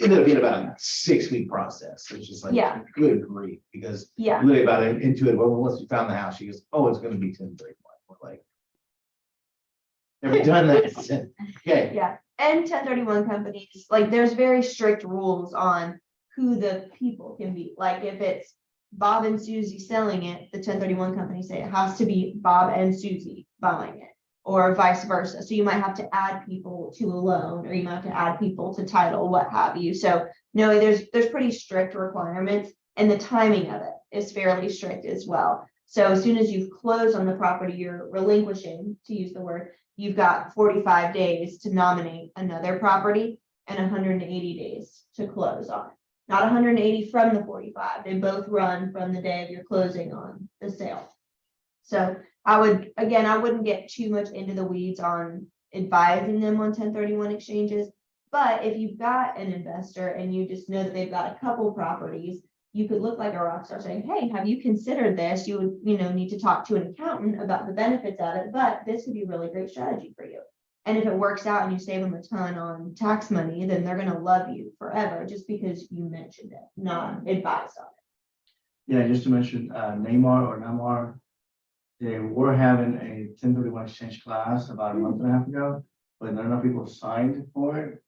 D: ended up being about a 6-week process. It's just like,
A: Yeah.
D: good grief, because
A: Yeah.
D: literally about into it, well, once we found the house, she goes, oh, it's going to be 1031. We're like, never done that. Okay.
A: Yeah. And 1031 companies, like there's very strict rules on who the people can be. Like if it's Bob and Susie selling it, the 1031 company say it has to be Bob and Susie buying it, or vice versa. So you might have to add people to a loan, or you might have to add people to title, what have you. So no, there's pretty strict requirements, and the timing of it is fairly strict as well. So as soon as you've closed on the property, you're relinquishing, to use the word, you've got 45 days to nominate another property and 180 days to close on it. Not 180 from the 45. They both run from the day of your closing on the sale. So I wouldn't get too much into the weeds on advising them on 1031 exchanges. But if you've got an investor and you just know that they've got a couple properties, you could look like a rock star saying, hey, have you considered this? You would, need to talk to an accountant about the benefits of it, but this would be a really great strategy for you. And if it works out and you save them a ton on tax money, then they're going to love you forever just because you mentioned it, not advised on it.
B: Yeah, just to mention, Neymar or Namar, they were having a 1031 exchange class about a month and a half ago, but not enough people signed for it.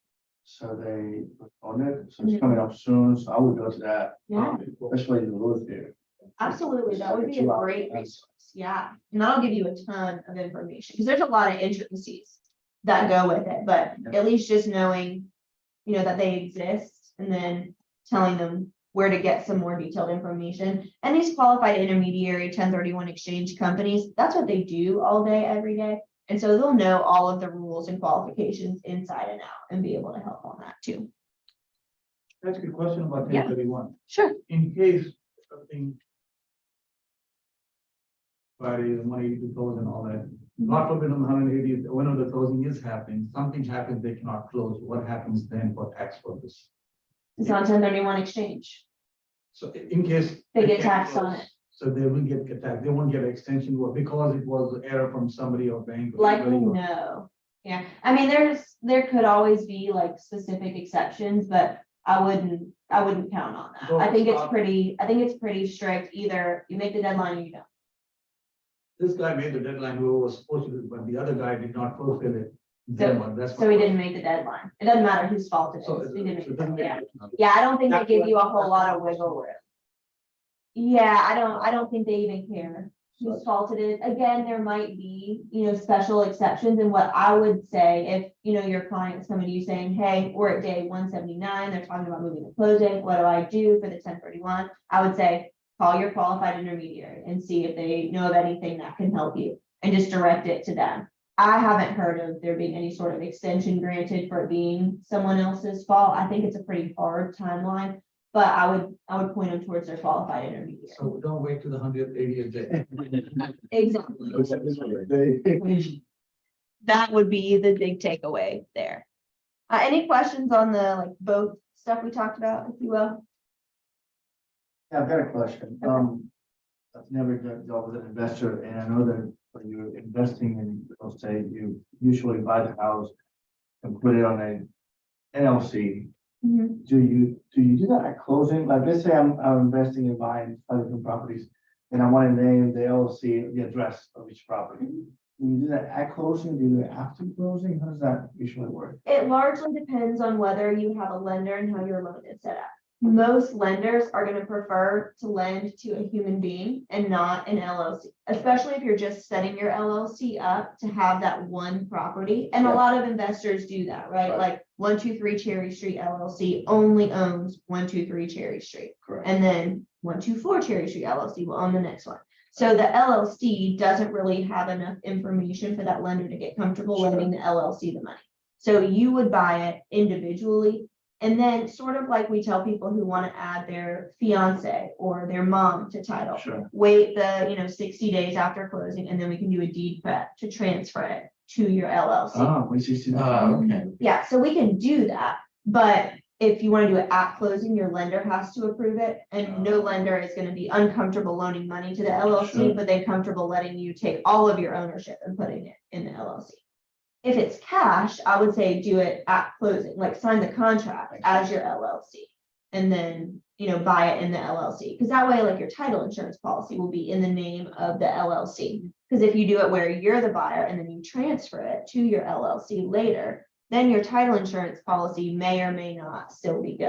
B: So they postponed it. So it's coming up soon. So I would go to that.
A: Yeah.
B: Especially in the real estate.
A: Absolutely, that would be a great resource. Yeah, and I'll give you a ton of information because there's a lot of intricacies that go with it, but at least just knowing, that they exist and then telling them where to get some more detailed information. And these qualified intermediary 1031 exchange companies, that's what they do all day, every day. And so they'll know all of the rules and qualifications inside and out and be able to help on that too.
H: That's a good question about
A: Yeah.
H: 1031.
A: Sure.
H: In case something. Friday, the money to close and all that, not forbid on 180, when the closing is happening, something happens, they cannot close. What happens then for tax purpose?
A: It's on 1031 exchange.
H: So in case.
A: They get
H: can't
A: taxed on
H: close,
A: it.
H: So they will get taxed. They won't get an extension because it was error from somebody or bank. or
A: Likely
H: somebody or-
A: no. Yeah, I mean, there could always be like specific exceptions, but I wouldn't count on that. I think it's pretty strict. Either you make the deadline or you don't.
H: This guy made the deadline, who was supposed to do, but the other guy did not fulfill it. Then what? That's
A: So
H: what-
A: he didn't make the deadline. It doesn't matter whose fault it
H: So
A: is. He didn't make
H: it
A: the
H: doesn't
A: deadline.
H: make-
A: Yeah, I don't think they
H: That's
A: give you a
H: what-
A: whole lot of wiggle room. Yeah, I don't think they even care whose fault it is. Again, there might be, special exceptions. And what I would say, if, your client's coming to you saying, hey, we're at day 179, they're talking about moving to closing, what do I do for the 1031? I would say, call your qualified intermediary and see if they know of anything that can help you and just direct it to them. I haven't heard of there being any sort of extension granted for it being someone else's fault. I think it's a pretty hard timeline, but I would point them towards their qualified intermediary.
H: So don't wait till the 180th day.
A: Exactly. That would be the big takeaway there. Any questions on the both stuff we talked about, if you will?
B: Yeah, I've got a question. I've never dealt with an investor, and I know that when you're investing in real estate, you usually buy the house and put it on a NLC.
A: Mhm.
B: Do you do that at closing? Like, let's say I'm investing in buying 5 different properties, and I want to name the LLC, the address of each property. Do you do that at closing? Do you do it after closing? How does that usually work?
A: It largely depends on whether you have a lender and how your loan is set up. Most lenders are going to prefer to lend to a human being and not an LLC, especially if you're just setting your LLC up to have that one property. And a lot of investors do that, right?
B: Right.
A: Like 123 Cherry Street LLC only owns 123 Cherry Street.
B: Correct.
A: And then 124 Cherry Street LLC will own the next one. So the LLC doesn't really have enough information for that lender to get comfortable
B: Sure.
A: lending the LLC the money. So you would buy it individually. And then sort of like we tell people who want to add their fiance or their mom to title,
B: Sure.
A: wait the 60 days after closing, and then we can do a deed prep to transfer it to your LLC.
B: We see.
D: Okay.
A: Yeah, so we can do that, but if you want to do it at closing, your lender has to approve it, and no lender is going to be uncomfortable loaning money to the LLC,
B: Sure.
A: but they're comfortable letting you take all of your ownership and putting it in the LLC. If it's cash, I would say do it at closing, like sign the contract as your LLC, and then, buy it in the LLC. Because that way, like your title insurance policy will be in the name of the LLC. Because if you do it where you're the buyer and then you transfer it to your LLC later, then your title insurance policy may or may not still be good.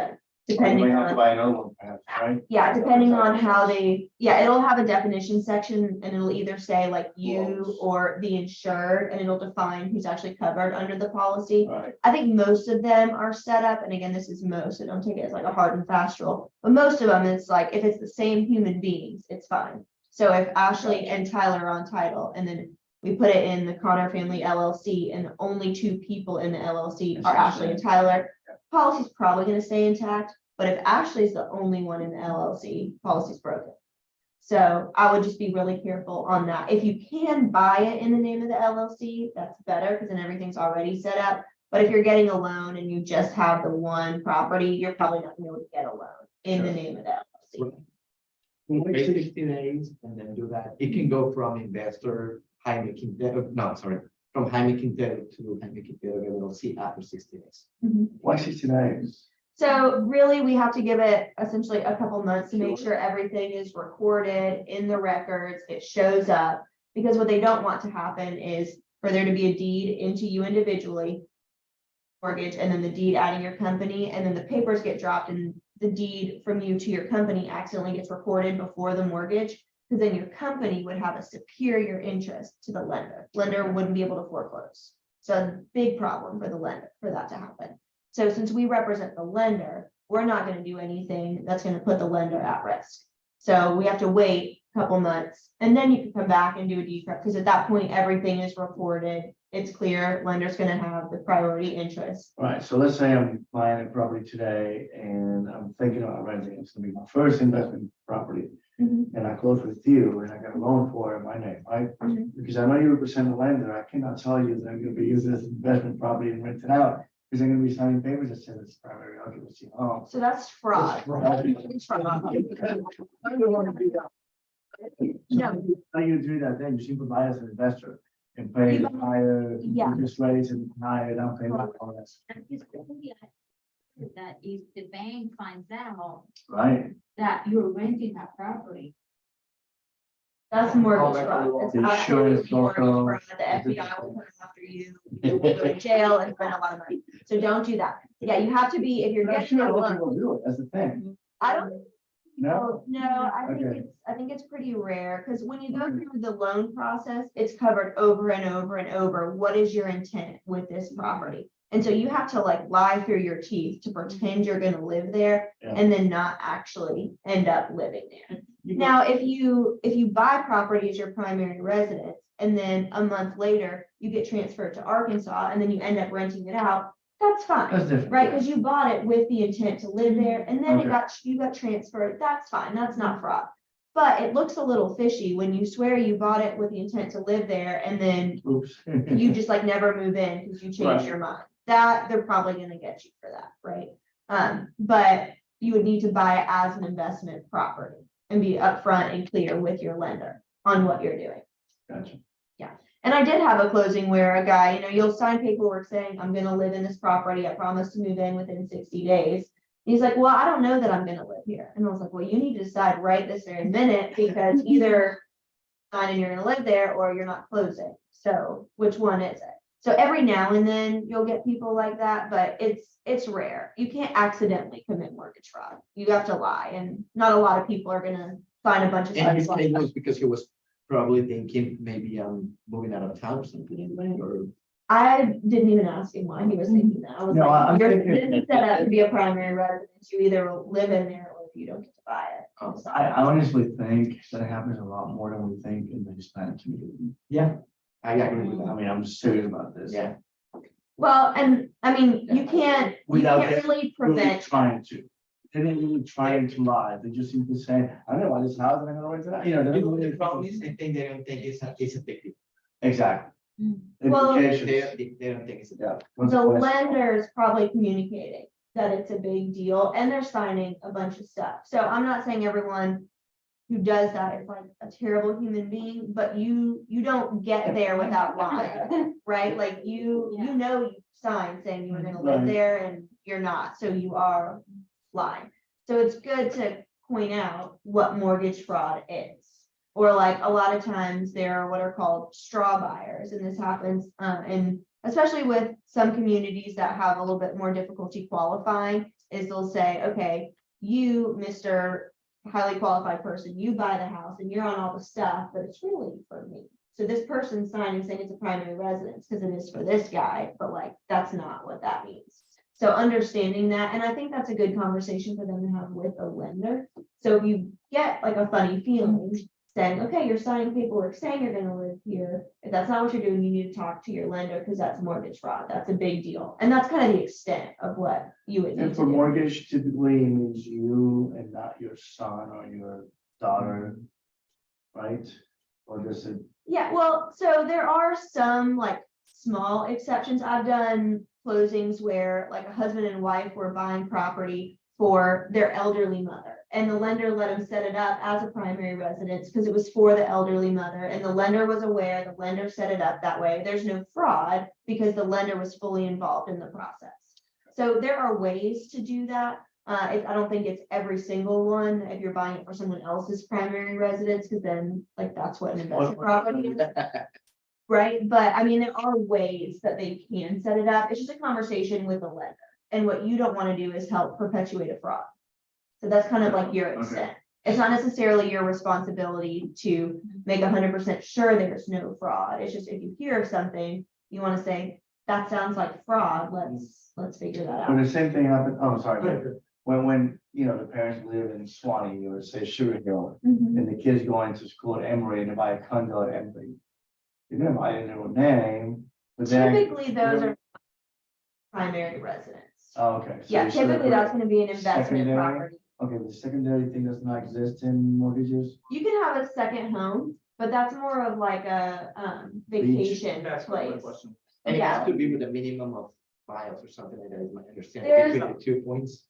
B: Or you
A: Depending
B: may have to
A: on,
B: buy another one perhaps, right?
A: yeah, depending on how they, yeah, it'll have a definition section and it'll either say like you or the insured, and it'll define who's actually covered under the policy.
B: Right,
A: I think most of them are set up, and again, this is most, so don't take it as like a hard and fast rule, but most of them, it's like, if it's the same human beings, it's fine. So if Ashley and Tyler are on title, and then we put it in the Connor Family LLC, and only 2 people in the LLC are Ashley and Tyler, policy's probably gonna stay intact, but if Ashley's the only one in the LLC, policy's broken. So I would just be really careful on that. If you can buy it in the name of the LLC, that's better, because then everything's already set up. But if you're getting a loan and you just have the one property, you're probably not gonna be able to get a loan in the name of the LLC.
H: Wait 60 days and then do that. It can go from investor, Jaime Quintero, no, sorry, from Jaime Quintero to Jaime Quintero LLC after 60 days.
B: why 60 days?
A: So really, we have to give it essentially a couple months to make sure everything is recorded in the records, it shows up. Because what they don't want to happen is for there to be a deed into you individually, mortgage, and then the deed adding your company, and then the papers get dropped and the deed from you to your company accidentally gets recorded before the mortgage. Because then your company would have a superior interest to the lender. Lender wouldn't be able to foreclose. So big problem for the lender for that to happen. So since we represent the lender, we're not gonna do anything that's gonna put the lender at risk. So we have to wait a couple months, and then you can come back and do a deed, because at that point, everything is recorded. It's clear, lender's gonna have the priority interest.
B: Right, so let's say I'm buying a property today and I'm thinking about renting, it's gonna be my first investment property. And I close with you and I got a loan for it in my name, right?
A: Mhm.
B: Because I know you represent the lender, I cannot tell you that I'm gonna be using this investment property and rent it out. Because I'm gonna be signing papers that says it's primary occupancy. Oh.
A: So that's fraud. It's fraud. No.
B: How you do that then? You simply buy as an investor and pay the higher
A: Yeah.
B: interest rates and higher down payment, all that,
F: And it's only that if the bank finds out
B: right?
F: that you're renting that property,
A: That's mortgage fraud. It's
B: Insurance
A: absolutely mortgage
B: also-
A: fraud. The FBI will come after you. You will go to jail and spend a lot of money. So don't do that. Yeah, you have to be, if you're
B: I'm
A: getting
B: sure
A: a
B: a lot of
A: loan.
B: people do it, that's the thing.
A: I don't.
B: No?
A: No,
B: Okay.
A: I think it's pretty rare, because when you go through the loan process, it's covered over and over and over. What is your intent with this property? And so you have to like lie through your teeth to pretend you're gonna live there
B: Yeah.
A: and then not actually end up living there. Now, if you buy property as your primary residence, and then a month later, you get transferred to Arkansas, and then you end up renting it out, that's fine.
B: That's different.
A: Right, because you bought it with the intent to live there, and then
B: Okay.
A: you got transferred, that's fine, that's not fraud. But it looks a little fishy when you swear you bought it with the intent to live there, and then
B: Oops.
A: you just like never move in because you changed
B: Right.
A: your mind. That, they're probably gonna get you for that, right? But you would need to buy it as an investment property and be upfront and clear with your lender on what you're doing.
B: Gotcha.
A: And I did have a closing where a guy, you'll sign paperwork saying, I'm gonna live in this property, I promise to move in within 60 days. He's like, well, I don't know that I'm gonna live here. And I was like, well, you need to decide right this very minute, because either signing you're gonna live there or you're not closing. So which one is it? So every now and then you'll get people like that, but it's rare. You can't accidentally commit mortgage fraud. You have to lie, and not a lot of people are gonna sign a bunch of
H: And
A: stuff.
H: he knows because he was probably thinking maybe I'm moving out of town or something, or.
A: I didn't even ask him why he was thinking that. I was
B: No,
A: like,
B: I'm
A: you're,
B: thinking-
A: this is set up to be a primary residence. You either live in there or you don't get to buy it.
B: I honestly think that happens a lot more than we think in the Hispanic community.
H: Yeah, I agree with
B: I
H: that.
B: mean, I'm serious about this.
H: Yeah.
A: Well, and I mean, you can't
B: Without
A: really
B: Really
A: prevent.
B: trying to. They didn't really trying to lie. They just simply say, I don't want this house and I'm gonna rent it out. You know, they're not really-
H: The problem is, I think they don't think it's a big deal.
B: Exactly.
A: Well,
B: Implications.
H: They don't think it's a big
B: Yeah.
A: The
B: consequences.
A: lender's probably communicating that it's a big deal, and they're signing a bunch of stuff. So I'm not saying everyone who does that is like a terrible human being, but you don't get there without lying, right? Like you signed saying you were gonna live
B: Right.
A: there and you're not, so you are lying. So it's good to point out what mortgage fraud is. Or like a lot of times there are what are called straw buyers, and this happens in especially with some communities that have a little bit more difficulty qualifying, is they'll say, okay, you, Mr. Highly qualified person, you buy the house and you're on all the stuff, but it's really for me. So this person's signing saying it's a primary residence because it is for this guy, but like, that's not what that means. So understanding that, and I think that's a good conversation for them to have with a lender. So if you get like a funny feeling saying, okay, you're signing paperwork saying you're gonna live here, if that's not what you're doing, you need to talk to your lender because that's mortgage fraud. That's a big deal. And that's kind of the extent of what you would need
B: And
A: to
B: for
A: do.
B: mortgage, typically it means you and not your son or your daughter, right? Or does it?
A: Yeah, well, so there are some like small exceptions. I've done closings where like a husband and wife were buying property for their elderly mother. And the lender let them set it up as a primary residence because it was for the elderly mother. And the lender was aware, the lender set it up that way. There's no fraud because the lender was fully involved in the process. So there are ways to do that. I don't think it's every single one if you're buying it for someone else's primary residence, because then like that's what an investment property is. Right, but I mean, there are ways that they can set it up. It's just a conversation with the lender. And what you don't want to do is help perpetuate a fraud. So that's kind of like your
B: Okay.
A: extent. It's not necessarily your responsibility to make 100% sure there's no fraud. It's just if you hear something, you want to say, that sounds like fraud, let's figure that
B: When
A: out.
B: the same thing happened, oh, sorry, when, you know, the parents live in Swanee or say Sugar Hill,
A: Mhm.
B: and the kids going to school at Emory and they buy a condo at Emory. You're gonna buy it in their own name, but then.
A: Typically, those are primary residence.
B: Oh, okay. So
A: Yeah,
B: you still
A: typically
B: put
A: that's gonna be an investment
B: secondary?
A: property.
B: Okay, the secondary thing does not exist in mortgages?
A: You can have a second home, but that's more of like a vacation place.
H: And it
A: Yeah.
H: has to be with a minimum of miles or something like that, is my understanding,
A: There's-
H: between the 2 points.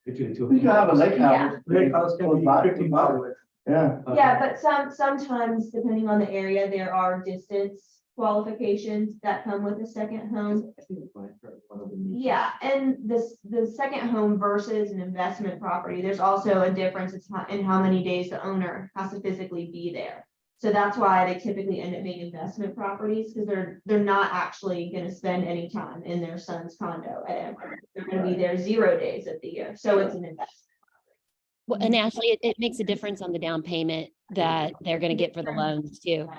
H: Between the two.
B: You can have a lake
A: Yeah.
B: house. Lake house can be 50 miles. Yeah.
A: Yeah, but sometimes depending on the area, there are distance qualifications that come with a second home.
H: I think it's fine for one of the meetings.
A: Yeah, and the second home versus an investment property, there's also a difference in how many days the owner has to physically be there. So that's why they typically end up being investment properties, because they're not actually gonna spend any time in their son's condo at Emory. They're gonna be there 0 days of the year, so it's an investment.
E: Well, and Ashley, it makes a difference on the down payment that they're gonna get for the loans too.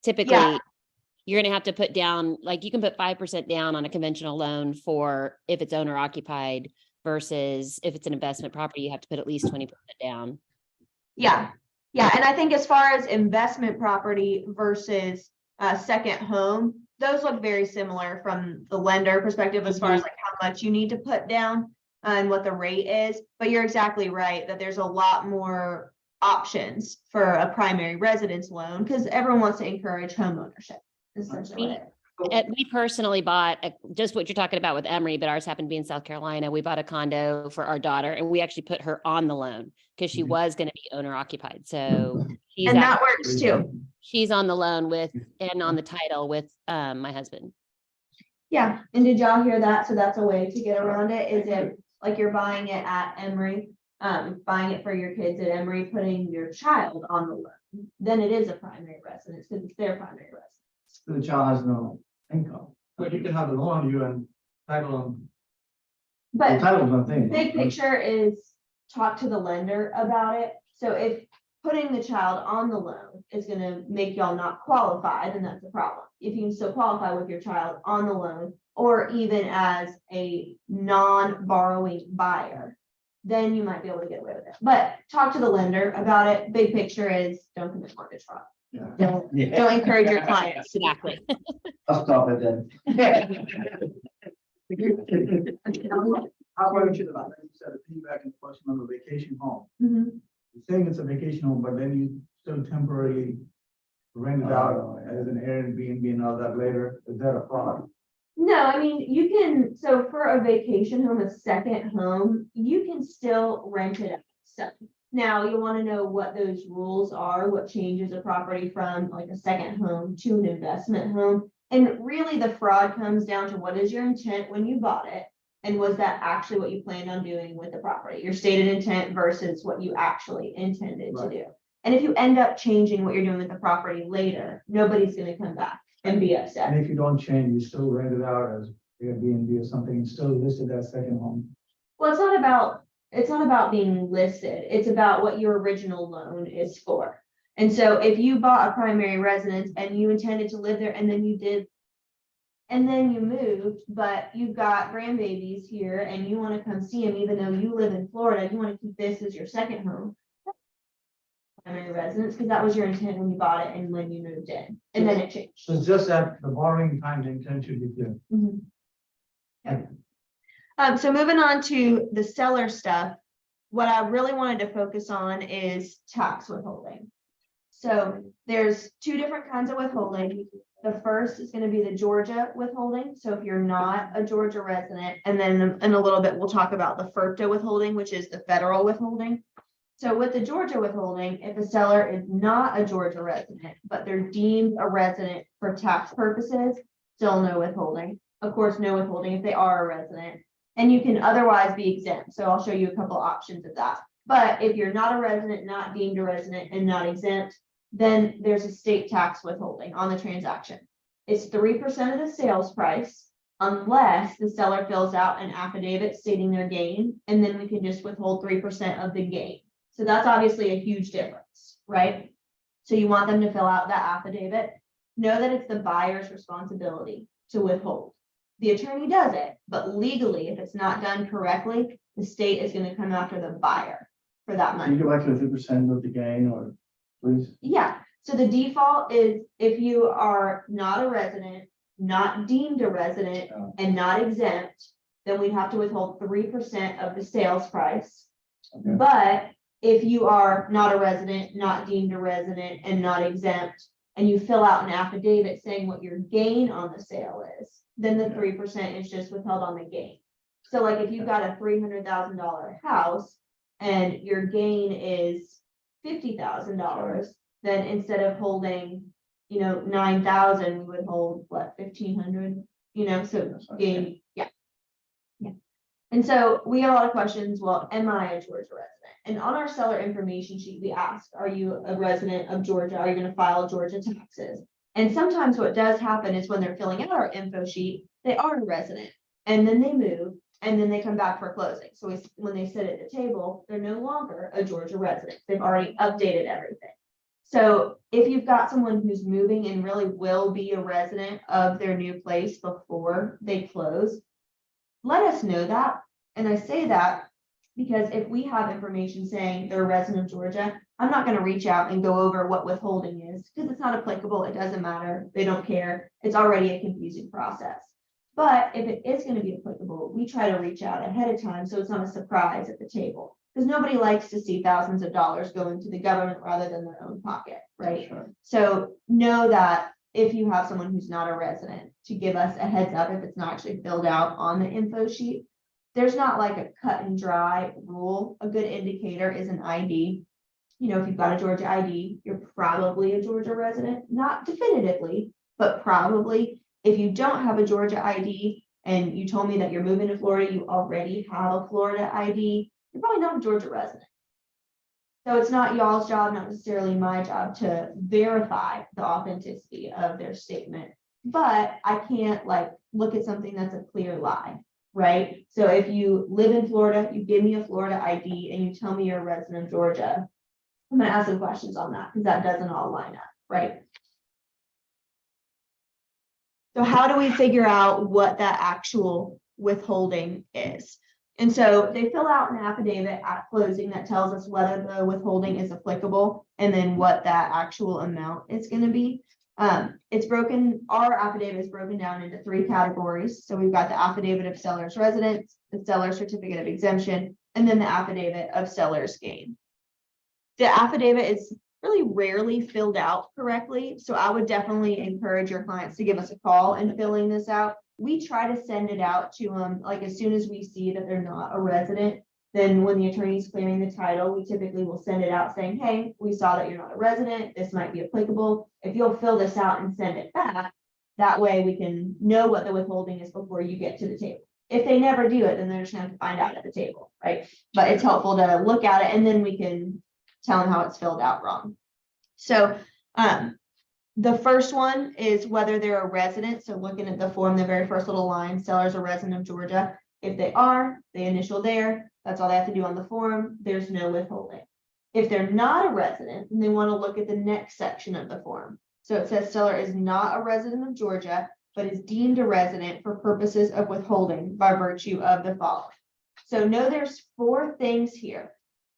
E: Typically, you're gonna have to put down, like, you can put 5% down on a conventional loan for if it's owner occupied versus if it's an investment property, you have to put at least 20% down.
A: Yeah, yeah, and I think as far as investment property versus second home, those look very similar from the lender perspective as far as like how much you need to put down and what the rate is. But you're exactly right that there's a lot more options for a primary residence loan because everyone wants to encourage home ownership. Essentially what it is.
E: We personally bought just what you're talking about with Emory, but ours happened to be in South Carolina. We bought a condo for our daughter and we actually put her on the loan because she was going to be owner occupied. So she's
A: And that works too.
E: she's on the loan with and on the title with my husband.
A: Yeah, and did y'all hear that? So that's a way to get around it. Is it like you're buying it at Emory, buying it for your kids at Emory, putting your child on the loan? Then it is a primary residence because it's their primary residence.
B: The child has no income.
I: But you can have the loan on you and title on.
B: The
A: But
B: title's one thing.
A: big picture is talk to the lender about it. So if putting the child on the loan is gonna make y'all not qualify, then that's a problem. If you can still qualify with your child on the loan, or even as a non-borrowing buyer, then you might be able to get away with it. But talk to the lender about it. Big picture is don't commit mortgage fraud.
B: Yeah.
A: Don't encourage your clients.
E: Exactly.
B: I'll stop it then.
I: How about you about that? You said a piggyback in question on the vacation home.
A: Mhm.
I: You're saying it's a vacation home, but then you still temporarily rent it out
B: Oh, yeah.
I: as an Airbnb and all that later. Is that a fraud?
A: No, I mean, you can, so for a vacation home, a second home, you can still rent it out. So now you want to know what those rules are, what changes a property from like a second home to an investment home. And really the fraud comes down to what is your intent when you bought it? And was that actually what you planned on doing with the property? Your stated intent versus what you actually intended to
I: Right.
A: do. And if you end up changing what you're doing with the property later, nobody's gonna come back and be upset.
I: And if you don't change, you still rent it out as Airbnb or something, and still listed as second home.
A: Well, it's not about being listed. It's about what your original loan is for. And so if you bought a primary residence and you intended to live there and then you did, and then you moved, but you've got grandbabies here and you want to come see them, even though you live in Florida, you want to keep this as your second home. Primary residence, because that was your intent when you bought it and when you moved in, and then it changed.
I: So it's just that the borrowing time, the intent should be clear.
A: Mhm. Yep. So moving on to the seller stuff, what I really wanted to focus on is tax withholding. So there's two different kinds of withholding. The first is going to be the Georgia withholding. So if you're not a Georgia resident, and then in a little bit, we'll talk about the FERPTA withholding, which is the federal withholding. So with the Georgia withholding, if a seller is not a Georgia resident, but they're deemed a resident for tax purposes, still no withholding. Of course, no withholding if they are a resident, and you can otherwise be exempt. So I'll show you a couple options of that. But if you're not a resident, not deemed a resident, and not exempt, then there's a state tax withholding on the transaction. It's 3% of the sales price, unless the seller fills out an affidavit stating their gain, and then we can just withhold 3% of the gain. So that's obviously a huge difference, right? So you want them to fill out that affidavit. Know that it's the buyer's responsibility to withhold. The attorney does it, but legally, if it's not done correctly, the state is going to come after the buyer for that
B: Can you
A: money.
B: go back to the 3% of the gain, or please?
A: Yeah, so the default is if you are not a resident, not deemed a resident,
B: Oh.
A: and not exempt, then we have to withhold 3% of the sales price.
B: Okay.
A: But if you are not a resident, not deemed a resident, and not exempt, and you fill out an affidavit saying what your gain on the sale is, then the 3% is just withheld on the gain. So like if you've got a $300,000 house and your gain is $50,000, then instead of holding, 9,000, we would hold what, 1,500, so
B: That's fine.
A: gain, yeah. And so we get a lot of questions, well, am I a Georgia resident? And on our seller information sheet, we ask, are you a resident of Georgia? Are you going to file Georgia taxes? And sometimes what does happen is when they're filling out our info sheet, they are a resident, and then they move, and then they come back for closing. So when they sit at the table, they're no longer a Georgia resident. They've already updated everything. So if you've got someone who's moving and really will be a resident of their new place before they close, let us know that. And I say that because if we have information saying they're a resident of Georgia, I'm not going to reach out and go over what withholding is because it's not applicable. It doesn't matter. They don't care. It's already a confusing process. But if it is going to be applicable, we try to reach out ahead of time so it's not a surprise at the table, because nobody likes to see thousands of dollars go into the government rather than their own pocket, right?
B: Sure.
A: So know that if you have someone who's not a resident, to give us a heads up if it's not actually filled out on the info sheet. There's not like a cut and dry rule. A good indicator is an ID. If you've got a Georgia ID, you're probably a Georgia resident, not definitively, but probably. If you don't have a Georgia ID and you told me that you're moving to Florida, you already have a Florida ID, you're probably not a Georgia resident. So it's not y'all's job, not necessarily my job, to verify the authenticity of their statement. But I can't look at something that's a clear lie, right? So if you live in Florida, you give me a Florida ID and you tell me you're a resident of Georgia, I'm gonna ask some questions on that because that doesn't all line up, right? So how do we figure out what that actual withholding is? And so they fill out an affidavit at closing that tells us whether the withholding is applicable and then what that actual amount is going to be. Our affidavit is broken down into 3 categories. So we've got the affidavit of seller's residence, the seller's certificate of exemption, and then the affidavit of seller's gain. The affidavit is really rarely filled out correctly. So I would definitely encourage your clients to give us a call and filling this out. We try to send it out to them as soon as we see that they're not a resident. Then when the attorney's clearing the title, we typically will send it out saying, hey, we saw that you're not a resident. This might be applicable. If you'll fill this out and send it back, that way we can know what the withholding is before you get to the table. If they never do it, then they're just going to have to find out at the table, right? But it's helpful to look at it and then we can tell them how it's filled out wrong. So The first one is whether they're a resident. So looking at the form, the very first little line, sellers are resident of Georgia. If they are, they initial there. That's all they have to do on the form. There's no withholding. If they're not a resident, then they want to look at the next section of the form. So it says seller is not a resident of Georgia, but is deemed a resident for purposes of withholding by virtue of the following. So know there's 4 things here,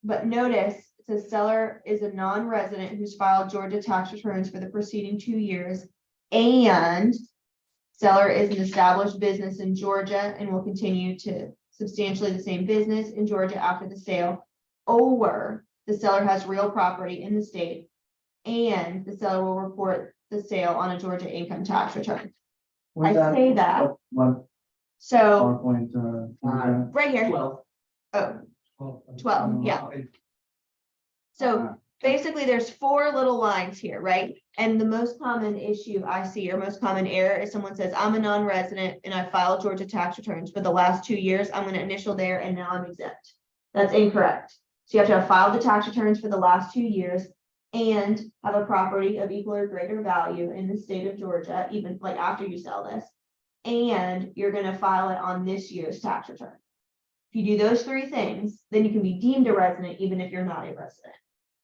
A: but notice it says seller is a non-resident who's filed Georgia tax returns for the preceding 2 years, and seller is an established business in Georgia and will continue to substantially the same business in Georgia after the sale, or the seller has real property in the state, and the seller will report the sale on a Georgia income tax return.
B: What's
A: I say that.
B: One
A: So
B: PowerPoint,
A: right here,
H: 12.
A: oh, 12, yeah. So basically there's 4 little lines here, right? And the most common issue I see, or most common error, is someone says, I'm a non-resident and I filed Georgia tax returns for the last 2 years. I'm going to initial there and now I'm exempt. That's incorrect. So you have to have filed the tax returns for the last 2 years and have a property of equal or greater value in the state of Georgia, even like after you sell this. And you're going to file it on this year's tax return. If you do those 3 things, then you can be deemed a resident, even if you're not a resident.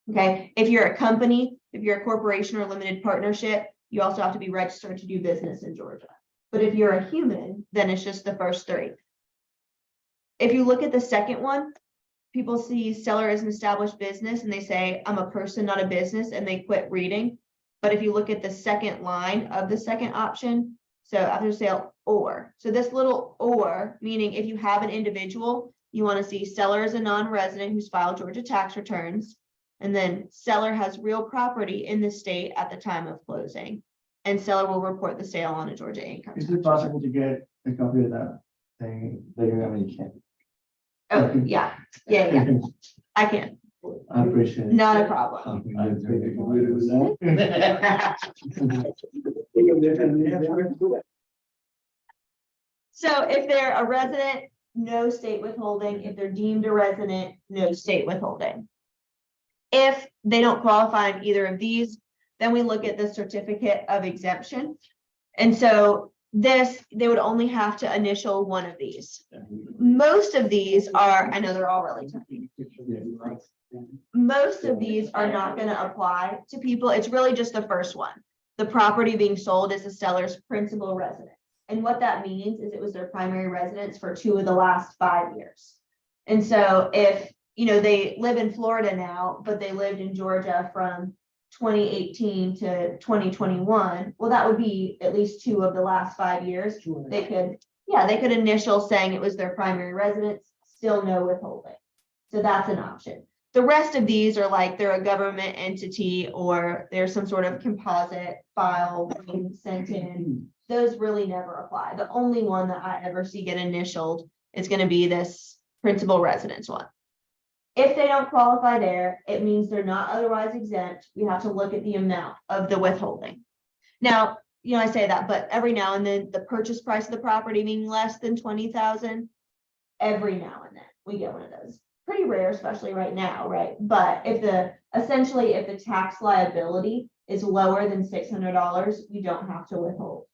A: Okay, if you're a company, if you're a corporation or limited partnership, you also have to be registered to do business in Georgia. But if you're a human, then it's just the first 3. If you look at the second one, people see seller as an established business and they say, I'm a person, not a business, and they quit reading. But if you look at the second line of the second option, so after sale or, so this little or, meaning if you have an individual, you want to see seller is a non-resident who's filed Georgia tax returns, and then seller has real property in the state at the time of closing, and seller will report the sale on a Georgia income.
B: is
A: tax
B: it possible to get a copy of that thing later? I mean, you can't.
A: Oh, yeah, I can,
B: I appreciate it.
A: not a problem. So if they're a resident, no state withholding. If they're deemed a resident, no state withholding. If they don't qualify in either of these, then we look at the certificate of exemption. And so this, they would only have to initial one of these. Most of these are, I know they're all really tiny. Most of these are not going to apply to people. It's really just the first one. The property being sold is the seller's principal residence. And what that means is it was their primary residence for 2 of the last 5 years. And so if, you know, they live in Florida now, but they lived in Georgia from 2018 to 2021, well, that would be at least 2 of the last 5 years. They could initial saying it was their primary residence, still no withholding. So that's an option. The rest of these are like they're a government entity or there's some sort of composite file being sent in. Those really never apply. The only one that I ever see get initialed is going to be this principal residence one. If they don't qualify there, it means they're not otherwise exempt. We have to look at the amount of the withholding. Now, you know, I say that, but every now and then the purchase price of the property being less than 20,000, every now and then we get one of those. Pretty rare, especially right now, right? But if essentially if the tax liability is lower than $600, we don't have to withhold.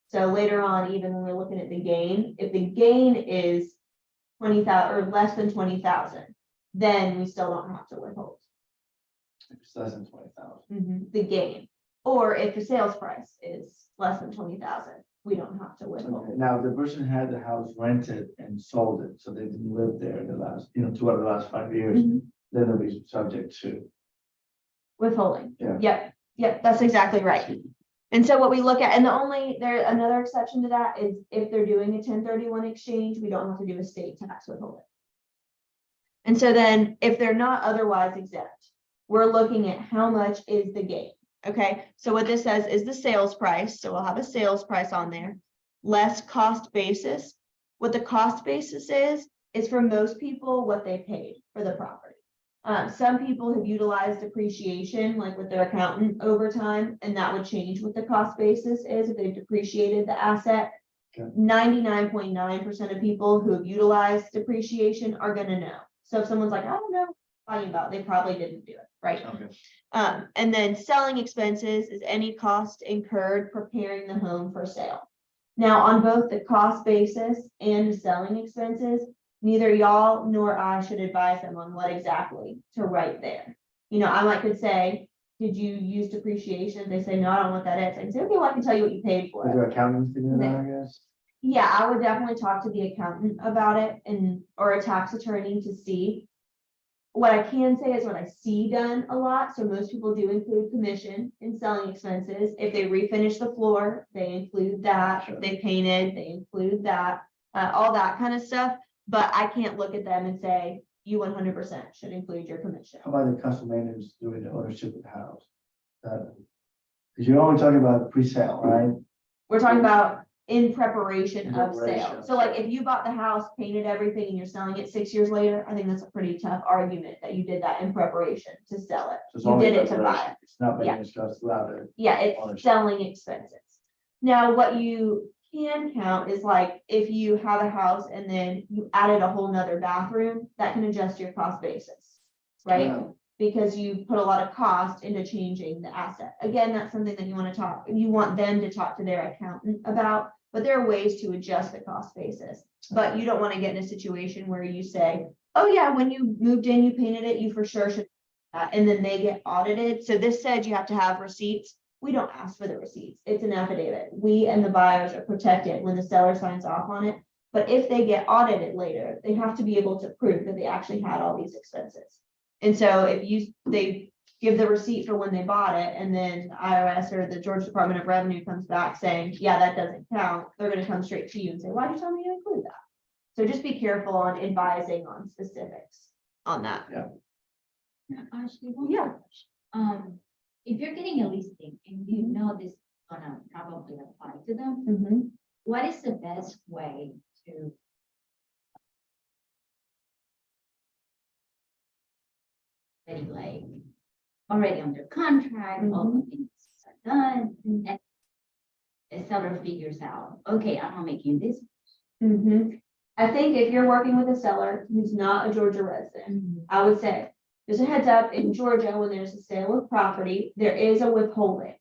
A: So later on, even when we're looking at the gain, if the gain is 20,000 or less than 20,000, then we still don't have to withhold.
B: It's less than 20,000.
A: The gain, or if the sales price is less than 20,000, we don't have to withhold.
B: Okay, now, if the person had the house rented and sold it, so they didn't live there the last, 2 out of the last 5 years, then they'll be subject to.
A: Withholding.
B: Yeah.
A: Yep, that's exactly right. And so what we look at, and another exception to that is if they're doing a 1031 exchange, we don't have to do a state tax withholding. And so then if they're not otherwise exempt, we're looking at how much is the gain. Okay, so what this says is the sales price. So we'll have a sales price on there, less cost basis. What the cost basis is for most people what they paid for the property. Some people have utilized depreciation, like with their accountant over time, and that would change what the cost basis is if they've depreciated the asset. 99.9% of people who have utilized depreciation are going to know. So if someone's like, I don't know, talking about, they probably didn't do it, right?
B: Okay.
A: And then selling expenses is any cost incurred preparing the home for sale. Now, on both the cost basis and the selling expenses, neither y'all nor I should advise them on what exactly to write there. You know, I could say, did you use depreciation? They say, no, I don't know what that is. I can say, okay, well, I can tell you what you paid for
B: Is
A: it.
B: there accountants to do that, I guess?
A: Yeah, I would definitely talk to the accountant about it or a tax attorney to see. What I can say is what I see done a lot, so most people do include commission in selling expenses. If they refinish the floor, they include that. If they painted, they include that, all that kind of stuff. But I can't look at them and say, you 100% should include your commission.
B: How about the custom maintenance doing the ownership of the house? Because you're only talking about pre-sale, right?
A: We're talking about in preparation
B: In
A: of sale.
B: preparation.
A: So like if you bought the house, painted everything and you're selling it 6 years later, I think that's a pretty tough argument that you did that in preparation to sell it.
B: So it's
A: You
B: only
A: did it to buy
B: preparation.
A: it.
B: It's not
A: Yeah.
B: being discussed throughout it.
A: Yeah, it's
B: Ownership.
A: selling expenses. Now, what you can count is like if you have a house and then you added a whole nother bathroom, that can adjust your cost basis, right?
B: Yeah.
A: Because you put a lot of cost into changing the asset. Again, that's something that you want them to talk to their accountant about, but there are ways to adjust the cost basis. But you don't want to get in a situation where you say, oh yeah, when you moved in, you painted it, you for sure should. And then they get audited. So this said you have to have receipts. We don't ask for the receipts. It's an affidavit. We and the buyers are protected when the seller signs off on it. But if they get audited later, they have to be able to prove that they actually had all these expenses. And so if they give the receipt for when they bought it, and then IRS or the Georgia Department of Revenue comes back saying, yeah, that doesn't count, they're gonna come straight to you and say, why'd you tell me to include that? So just be careful on advising on specifics on that.
F: Ashley, one
A: Yeah.
F: more question. If you're getting a listing and you know this is gonna probably apply to them,
A: Mhm.
F: what is the best way to? Already under contract, all the things are done, and the seller figures out, okay, I'm not making this.
A: I think if you're working with a seller who's not a Georgia resident, I would say, there's a heads up in Georgia, when there's a sale of property, there is a withholding.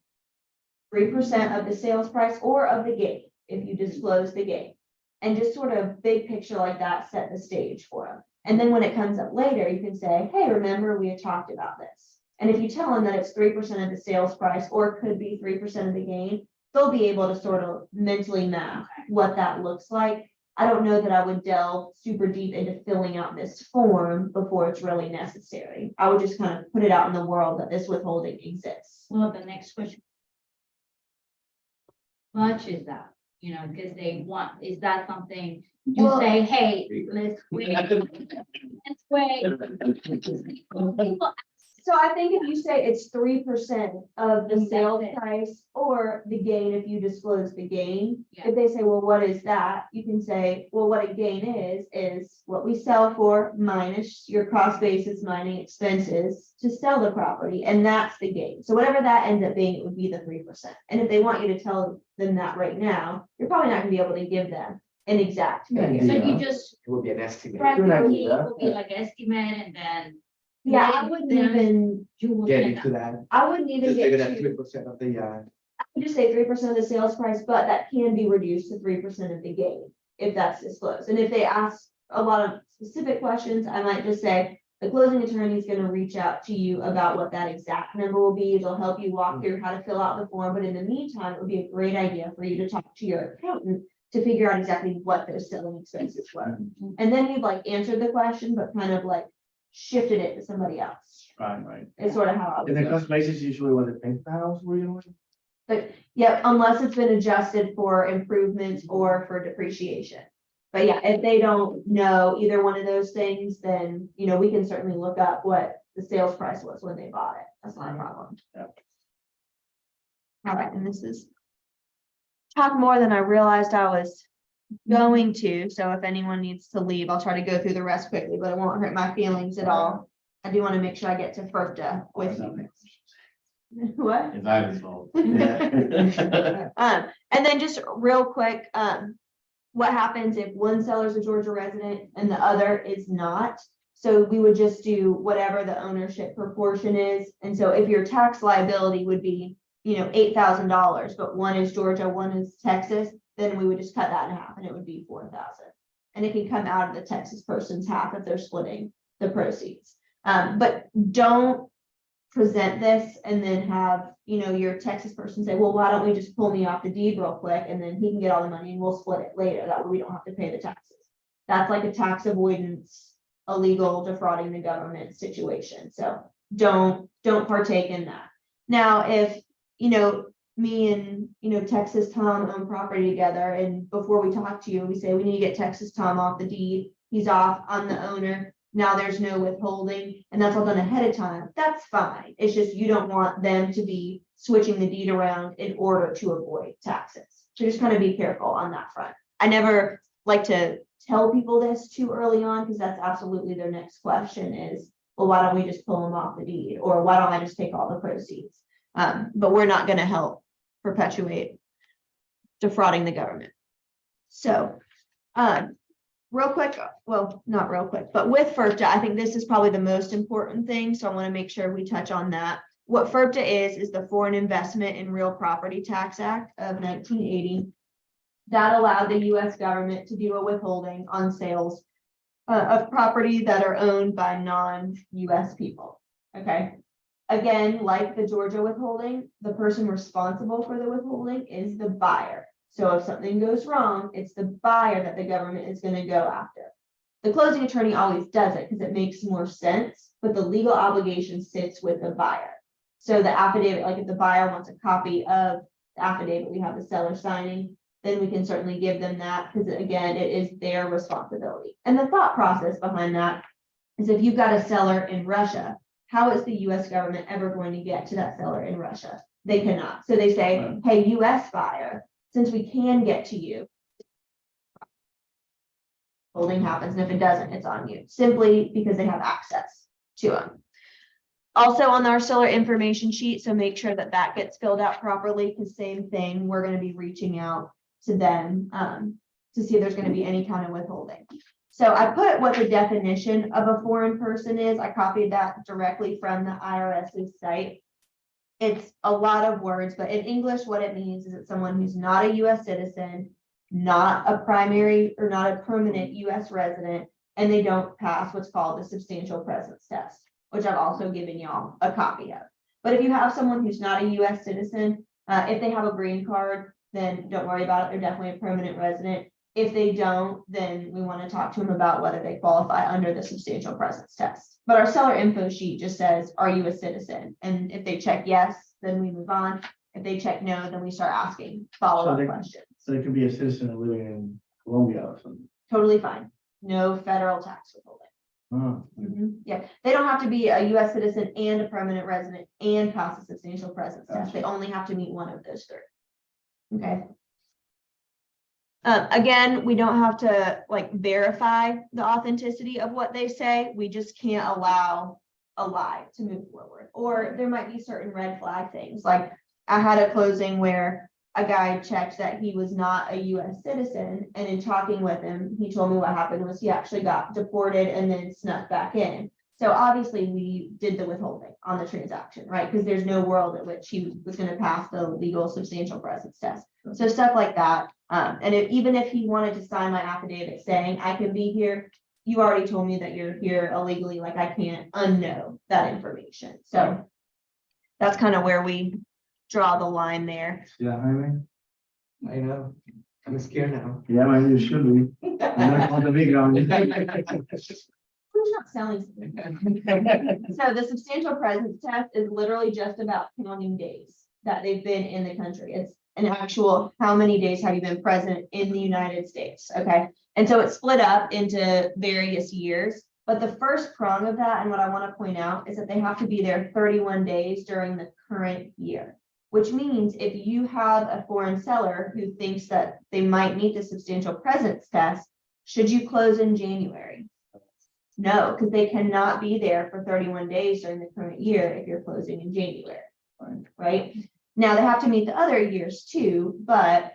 A: 3% of the sales price or of the gain, if you disclose the gain. And just sort of big picture like that, set the stage for them. And then when it comes up later, you can say, hey, remember we had talked about this. And if you tell them that it's 3% of the sales price or could be 3% of the gain, they'll be able to sort of mentally map what that looks like. I don't know that I would delve super deep into filling out this form before it's really necessary. I would just kind of put it out in the world that this withholding exists.
F: Well, the next question. Much is that, you know, because they want, is that something you
A: Well-
F: say, hey, let's wait. Let's wait. People
A: So I think if you say it's 3% of the
F: That's
A: sales
F: it.
A: price or the gain, if you disclose the gain.
F: Yeah.
A: If they say, well, what is that? You can say, well, what a gain is what we sell for minus your cost basis minus expenses to sell the property, and that's the gain. So whatever that ends up being, it would be the 3%. And if they want you to tell them that right now, you're probably not gonna be able to give them an exact figure.
F: So
B: Yeah.
F: you just
H: It would be an estimate.
F: practically
B: idea,
F: will be
B: yeah.
F: like estimate and then.
A: Yeah, I wouldn't
F: Then
A: even,
F: You will
H: Get
F: get
H: into that.
A: I wouldn't even
H: Just
A: get
H: leave it at
A: to.
H: 3% of the,
A: I would just say 3% of the sales price, but that can be reduced to 3% of the gain if that's disclosed. And if they ask a lot of specific questions, I might just say, the closing attorney is gonna reach out to you about what that exact number will be. They'll help you walk through how to fill out the form, but in the meantime, it would be a great idea for you to talk to your accountant to figure out exactly what those selling expenses were. And then you've like answered the question, but kind of like shifted it to somebody else.
B: Right.
A: Is sort of how I would.
B: And the
A: do it.
B: cost basis is usually what they paint the house, were you doing?
A: Yep, unless it's been adjusted for improvements or for depreciation. But yeah, if they don't know either one of those things, then, you know, we can certainly look up what the sales price was when they bought it. That's not a problem.
B: Yep.
A: All right, and this is talk more than I realized I was going to. So if anyone needs to leave, I'll try to go through the rest quickly, but it won't hurt my feelings at all. I do want to make sure I get to FERPTA with you. What?
D: If I was told.
B: Yeah.
A: And then just real quick, what happens if one seller is a Georgia resident and the other is not? So we would just do whatever the ownership proportion is. And so if your tax liability would be, $8,000, but one is Georgia, one is Texas, then we would just cut that in half and it would be 4,000. And it can come out of the Texas person's half if they're splitting the proceeds. But don't present this and then have, your Texas person say, well, why don't we just pull me off the deed real quick and then he can get all the money and we'll split it later. That way we don't have to pay the taxes. That's like a tax avoidance, illegal defrauding the government situation. So don't partake in that. Now, if, me and, Texas Tom own property together and before we talk to you, we say we need to get Texas Tom off the deed. He's off, I'm the owner. Now there's no withholding and that's all done ahead of time. That's fine. It's just you don't want them to be switching the deed around in order to avoid taxes. So just kind of be careful on that front. I never like to tell people this too early on because that's absolutely their next question is, well, why don't we just pull them off the deed? Or why don't I just take all the proceeds? But we're not going to help perpetuate defrauding the government. So, real quick, well, not real quick, but with FERPTA, I think this is probably the most important thing. So I want to make sure we touch on that. What FERPTA is the Foreign Investment in Real Property Tax Act of 1980. That allowed the US government to do a withholding on sales of property that are owned by non-US people. Okay. Again, like the Georgia withholding, the person responsible for the withholding is the buyer. So if something goes wrong, it's the buyer that the government is going to go after. The closing attorney always does it because it makes more sense, but the legal obligation sits with the buyer. So the affidavit, like if the buyer wants a copy of the affidavit, we have the seller signing, then we can certainly give them that because again, it is their responsibility. And the thought process behind that is if you've got a seller in Russia, how is the US government ever going to get to that seller in Russia? They cannot. So they say, hey, US buyer, since we can get to you, holding happens. And if it doesn't, it's on you simply because they have access to them. Also on our seller information sheet. So make sure that that gets filled out properly because same thing, we're going to be reaching out to them to see if there's going to be any kind of withholding. So I put what the definition of a foreign person is. I copied that directly from the IRS's site. It's a lot of words, but in English, what it means is it's someone who's not a US citizen, not a primary or not a permanent US resident, and they don't pass what's called the substantial presence test, which I've also given y'all a copy of. But if you have someone who's not a US citizen, if they have a green card, then don't worry about it. They're definitely a permanent resident. If they don't, then we want to talk to them about whether they qualify under the substantial presence test. But our seller info sheet just says, are you a citizen? And if they check yes, then we move on. If they check no, then we start asking follow-up questions.
B: So they could be a citizen and living in Colombia or something.
A: Totally fine. No federal tax withholding.
B: Oh,
A: Yeah, they don't have to be a US citizen and a permanent resident and pass a substantial presence test. They only have to meet one of those three. Okay. Again, we don't have to verify the authenticity of what they say. We just can't allow a lie to move forward. Or there might be certain red flag things. Like I had a closing where a guy checked that he was not a US citizen. And in talking with him, he told me what happened was he actually got deported and then snuck back in. So obviously we did the withholding on the transaction, right? Because there's no world in which he was going to pass the legal substantial presence test. So stuff like that. And even if he wanted to sign my affidavit saying I can be here, you already told me that you're here illegally, like I can't unknow that information. So that's kind of where we draw the line there.
B: yeah, Jaime?
H: I know. I'm scared now.
B: Yeah, man, you should be. I'm not on the big ground.
A: Who's not selling something? So the substantial presence test is literally just about counting days that they've been in the country. It's an actual how many days have you been present in the United States, okay? And so it's split up into various years, but the first prong of that, and what I want to point out, is that they have to be there 31 days during the current year, which means if you have a foreign seller who thinks that they might meet the substantial presence test, should you close in January? No, because they cannot be there for 31 days during the current year if you're closing in January, right? Now they have to meet the other years too, but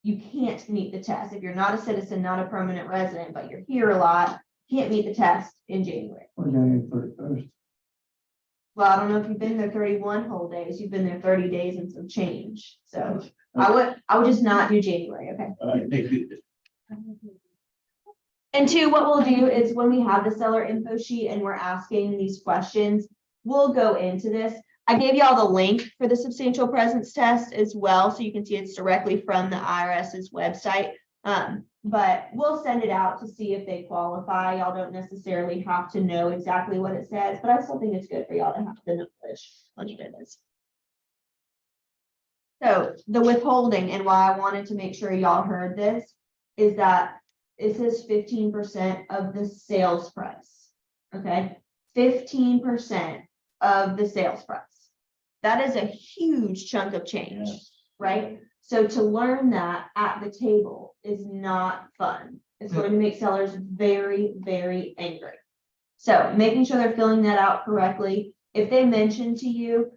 A: you can't meet the test. If you're not a citizen, not a permanent resident, but you're here a lot, can't meet the test in January.
B: On January 31st.
A: Well, I don't know if you've been there 31 whole days, you've been there 30 days and some change, so I would just not do January, okay?
B: All right, thank you.
A: And two, what we'll do is when we have the seller info sheet and we're asking these questions, we'll go into this. I gave y'all the link for the substantial presence test as well, so you can see it's directly from the IRS's website. But we'll send it out to see if they qualify. Y'all don't necessarily have to know exactly what it says, but I still think it's good for y'all to have the knowledge on your business. So the withholding, and why I wanted to make sure y'all heard this, is that it says 15% of the sales price. Okay, 15% of the sales price. That is a huge chunk of change, right? So to learn that at the table is not fun. It's going to make sellers very, very angry. So making sure they're filling that out correctly. If they mention to you,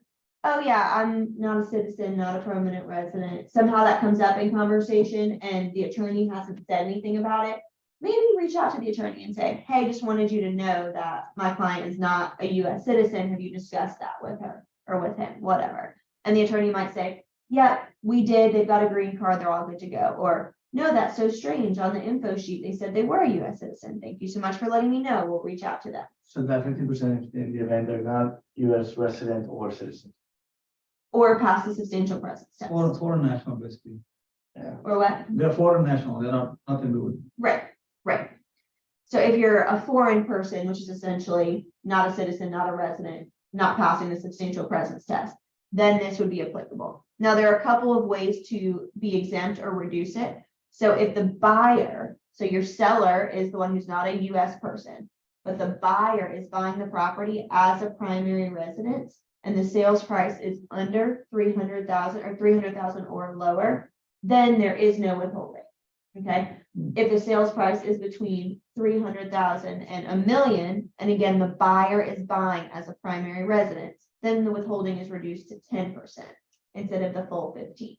A: oh yeah, I'm not a citizen, not a permanent resident, somehow that comes up in conversation and the attorney hasn't said anything about it, maybe reach out to the attorney and say, hey, just wanted you to know that my client is not a US citizen. Have you discussed that with her or with him, whatever? And the attorney might say, yeah, we did. They've got a green card. They're all good to go. Or no, that's so strange. On the info sheet, they said they were a US citizen. Thank you so much for letting me know. We'll reach out to them.
B: So that 50% in the event they're not US resident or citizen.
A: Or pass the substantial presence test.
I: Foreign national, basically.
B: Yeah.
A: Or what?
I: They're foreign national, they're not, nothing to do with.
A: Right, right. So if you're a foreign person, which is essentially not a citizen, not a resident, not passing the substantial presence test, then this would be applicable. Now, there are a couple of ways to be exempt or reduce it. So if the buyer, so your seller is the one who's not a US person, but the buyer is buying the property as a primary residence, and the sales price is under 300,000 or 300,000 or lower, then there is no withholding. Okay. If the sales price is between 300,000 and $1 million, and again, the buyer is buying as a primary residence, then the withholding is reduced to 10% instead of the full 15%.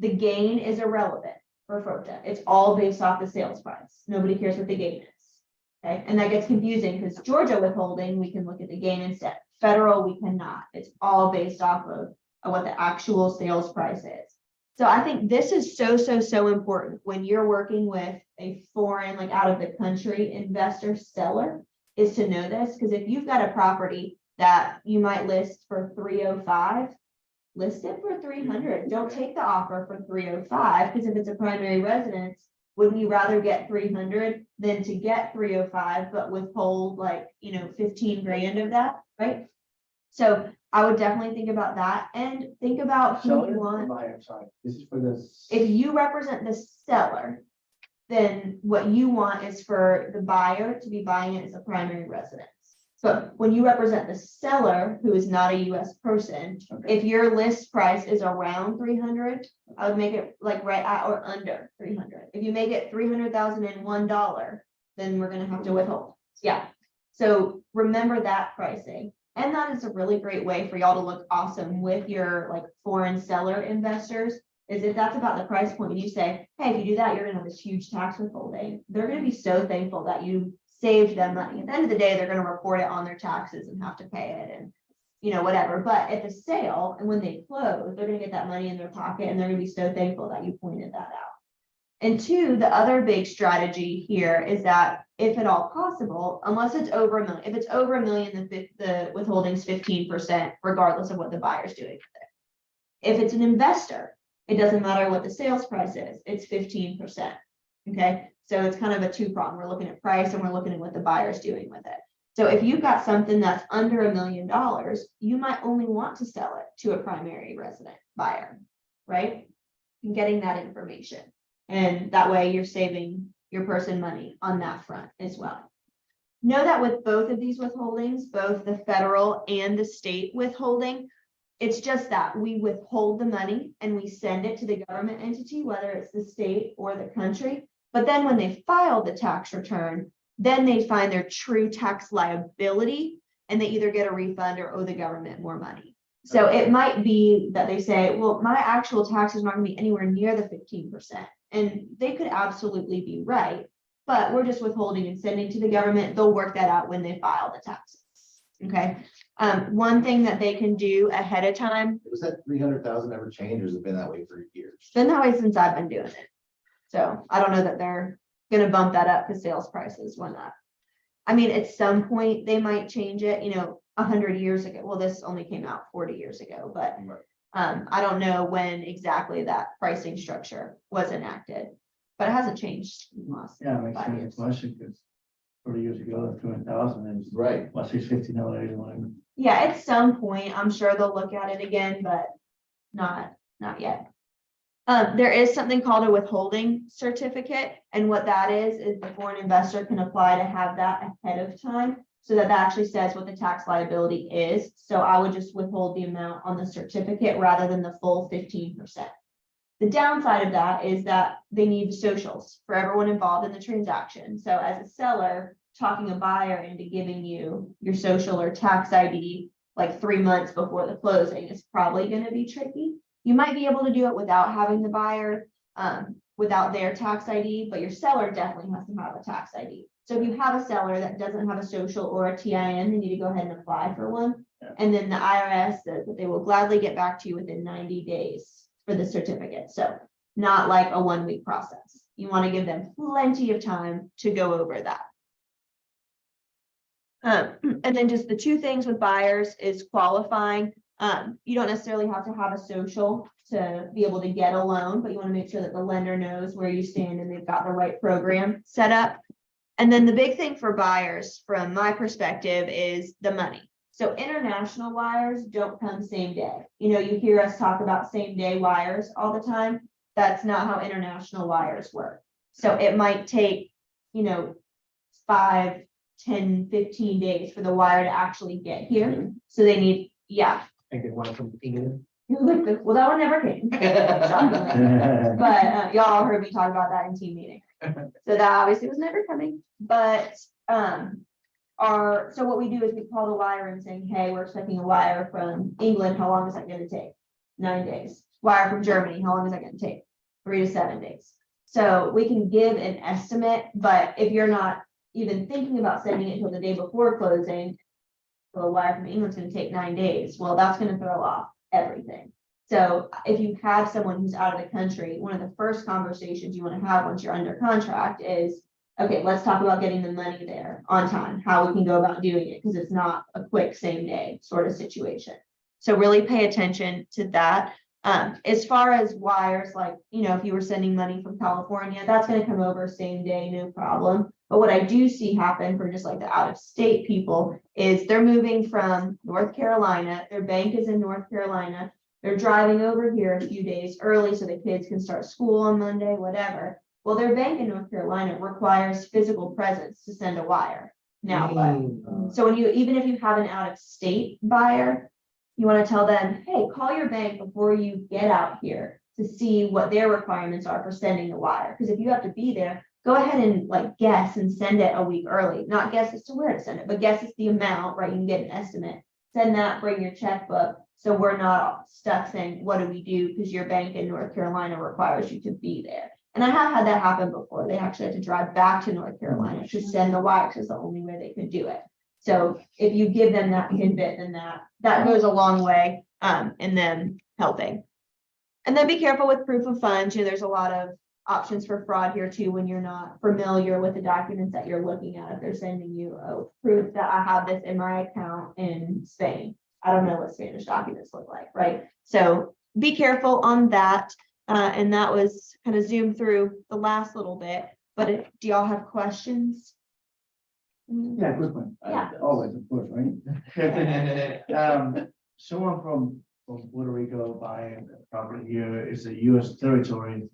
A: The gain is irrelevant for FOTA. It's all based off the sales price. Nobody cares what the gain is. Okay. And that gets confusing because Georgia withholding, we can look at the gain instead. Federal, we cannot. It's all based off of what the actual sales price is. So I think this is so important when you're working with a foreign, like out of the country investor seller, is to know this. Because if you've got a property that you might list for 305, list it for 300. Don't take the offer for 305, because if it's a primary residence, wouldn't you rather get 300 than to get 305 but withhold 15 grand of that, right? So I would definitely think about that and think about who you want.
B: Buyer, sorry, this is for the.
A: If you represent the seller, then what you want is for the buyer to be buying it as a primary residence. So when you represent the seller, who is not a US person, if your list price is around 300, I would make it like right at or under 300. If you make it $300,001, then we're gonna have to withhold. Yeah. So remember that pricing. And that is a really great way for y'all to look awesome with your foreign seller investors, is if that's about the price point and you say, hey, if you do that, you're gonna have this huge tax withholding. They're gonna be so thankful that you saved them money. At the end of the day, they're gonna report it on their taxes and have to pay it and whatever. But at the sale and when they close, they're gonna get that money in their pocket and they're gonna be so thankful that you pointed that out. And two, the other big strategy here is that if at all possible, unless it's over $1 million, if it's over $1 million, the withholding is 15%, regardless of what the buyer's doing with it. If it's an investor, it doesn't matter what the sales price is, it's 15%. Okay, so it's kind of a two-prong. We're looking at price and we're looking at what the buyer's doing with it. So if you've got something that's under $1 million, you might only want to sell it to a primary resident buyer, right? And getting that information. And that way you're saving your person money on that front as well. Know that with both of these withholdings, both the federal and the state withholding, it's just that we withhold the money and we send it to the government entity, whether it's the state or the country. But then when they file the tax return, then they find their true tax liability and they either get a refund or owe the government more money. So it might be that they say, well, my actual tax is not going to be anywhere near the 15%. And they could absolutely be right. but we're just withholding and sending to the government. They'll work that out when they file the taxes. Okay, one thing that they can do ahead of time,
D: Was that 300,000 ever changed, or has it been that way for years?
A: it's been that way since I've been doing it. So I don't know that they're gonna bump that up because sales prices went up. I mean, at some point, they might change it, 100 years ago. Well, this only came out 40 years ago, but I don't know when exactly that pricing structure was enacted, but it hasn't changed in the last
B: Yeah, it makes
A: 5
B: sense,
A: years.
B: question, because 40 years ago, 200,000, and it's
D: Right.
B: what, 650 nowadays, whatever.
A: Yeah, at some point, I'm sure they'll look at it again, but not yet. There is something called a withholding certificate, and what that is the foreign investor can apply to have that ahead of time. So that actually says what the tax liability is. So I would just withhold the amount on the certificate rather than the full 15%. The downside of that is that they need socials for everyone involved in the transaction. So as a seller, talking a buyer into giving you your social or tax ID like 3 months before the closing is probably going to be tricky. You might be able to do it without having the buyer, without their tax ID, but your seller definitely has to have a tax ID. So if you have a seller that doesn't have a social or a TIN, they need to go ahead and apply for one.
B: Yeah.
A: And then the IRS says that they will gladly get back to you within 90 days for the certificate. So not like a 1-week process. You want to give them plenty of time to go over that. And then just the two things with buyers is qualifying. You don't necessarily have to have a social to be able to get a loan, but you want to make sure that the lender knows where you stand and they've got the right program set up. And then the big thing for buyers, from my perspective, is the money. So international wires don't come same day. You hear us talk about same day wires all the time. That's not how international wires work. So it might take, 5, 10, 15 days for the wire to actually get here. So they need, yeah.
H: And the one from England.
A: Well, that one never came. Shockingly. But y'all heard me talk about that in team meeting. So that obviously was never coming, but so what we do is we call the wire and saying, hey, we're expecting a wire from England. How long is that going to take? 9 days. Wire from Germany. How long is that going to take? 3 to 7 days. So we can give an estimate, but if you're not even thinking about sending it until the day before closing, so a wire from England's going to take 9 days. Well, that's going to throw off everything. So if you have someone who's out of the country, one of the first conversations you want to have once you're under contract is, okay, let's talk about getting the money there on time, how we can go about doing it, because it's not a quick same day sort of situation. So really pay attention to that. As far as wires, like, if you were sending money from California, that's going to come over same day, no problem. But what I do see happen for just like the out of state people is they're moving from North Carolina, their bank is in North Carolina. They're driving over here a few days early so the kids can start school on Monday, whatever. Well, their bank in North Carolina requires physical presence to send a wire. Now, so even if you have an out of state buyer, you want to tell them, hey, call your bank before you get out here to see what their requirements are for sending the wire. Because if you have to be there, go ahead and guess and send it a week early. Not guess as to where to send it, but guess it's the amount, right? You can get an estimate. Send that, bring your checkbook. So we're not stuck saying, what do we do? Because your bank in North Carolina requires you to be there. And I have had that happen before. They actually had to drive back to North Carolina to send the wire because it's the only way they could do it. So if you give them that tidbit, then that goes a long way in them helping. And then be careful with proof of funds. There's a lot of options for fraud here too when you're not familiar with the documents that you're looking at. If they're sending you proof that I have this in my account in Spain, I don't know what Spanish documents look like, right? So be careful on that. And that was kind of zoomed through the last little bit. But do y'all have questions?
B: Yeah, quick one.
A: Yeah.
B: Always, of course, right? Someone from Puerto Rico buying a property here is a US territory,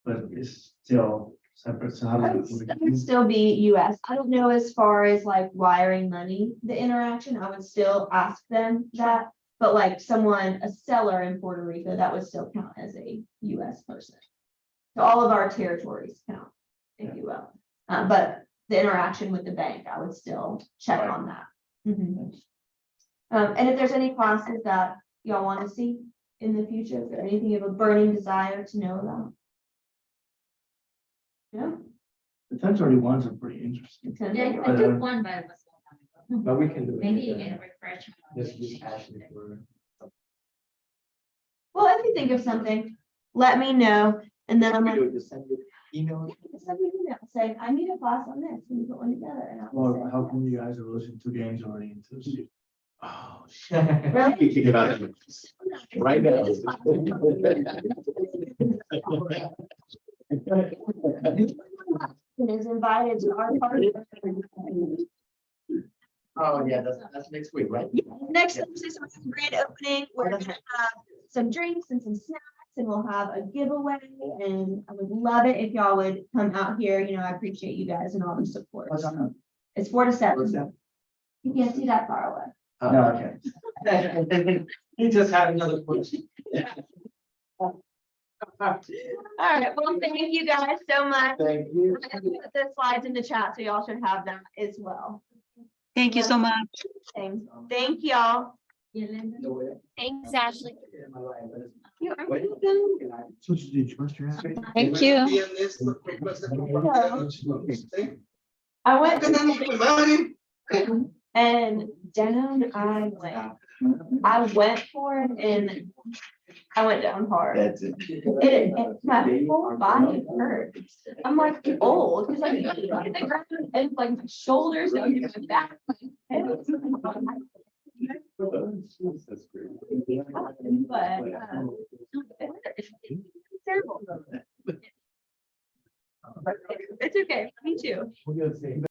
B: but it's still separate. So how does
A: It would still be US. I don't know as far as wiring money, the interaction, I would still ask them that. But a seller in Puerto Rico, that would still count as a US person. So all of our territories count, if you will. But the interaction with the bank, I would still check on that. And if there's any classes that y'all want to see in the future, is there anything you have a burning desire to know about? No?
B: The 1031s are pretty interesting.
F: Yeah, I
B: But,
F: took one, but it was a long time ago.
H: But we can do it.
F: Maybe you
H: again.
F: can refresh. me on
H: Just
F: the
H: use Ashley
F: information.
H: for.
A: Well, if you think of something, let me know, and then I'm
H: We
A: like.
H: do it, just send you email.
A: Send me an email saying, I need a class on this, can you put one together? And I'll
B: Well,
A: say,
B: how come you guys are losing 2 games already into the season?
D: Oh, shit. We think about it right now.
A: And is invited to our party.
H: Oh, yeah, that's next week, right?
A: Next Thursday, so it's a grand opening, we're gonna have some drinks and some snacks, and we'll have a giveaway, and I would love it if y'all would come out here, you know, I appreciate you guys and all the support.
B: What's on
A: It's 4 to
B: What's
A: 7,
B: that?
A: you can't see that far away.
B: No, okay.
H: He just had another question.
A: All right, well, thank you guys so much.
H: Thank you.
A: I'm gonna put the slides in the chat, so y'all should have that as well.
J: Thank you so much.
A: Thank y'all.
F: Yeah, Linda.
H: No way.
E: Thanks, Ashley.
A: You are
H: Wait.
A: welcome.
B: So did you trust your ass?
J: Thank you.
A: I went and down I went for it and I went down hard.
H: That's it.
A: My whole body hurt. I'm like old, because I hit the ground and like my shoulders, down to my back.
H: That's great.
A: But, it's terrible. It's okay, me too.
B: We're gonna say.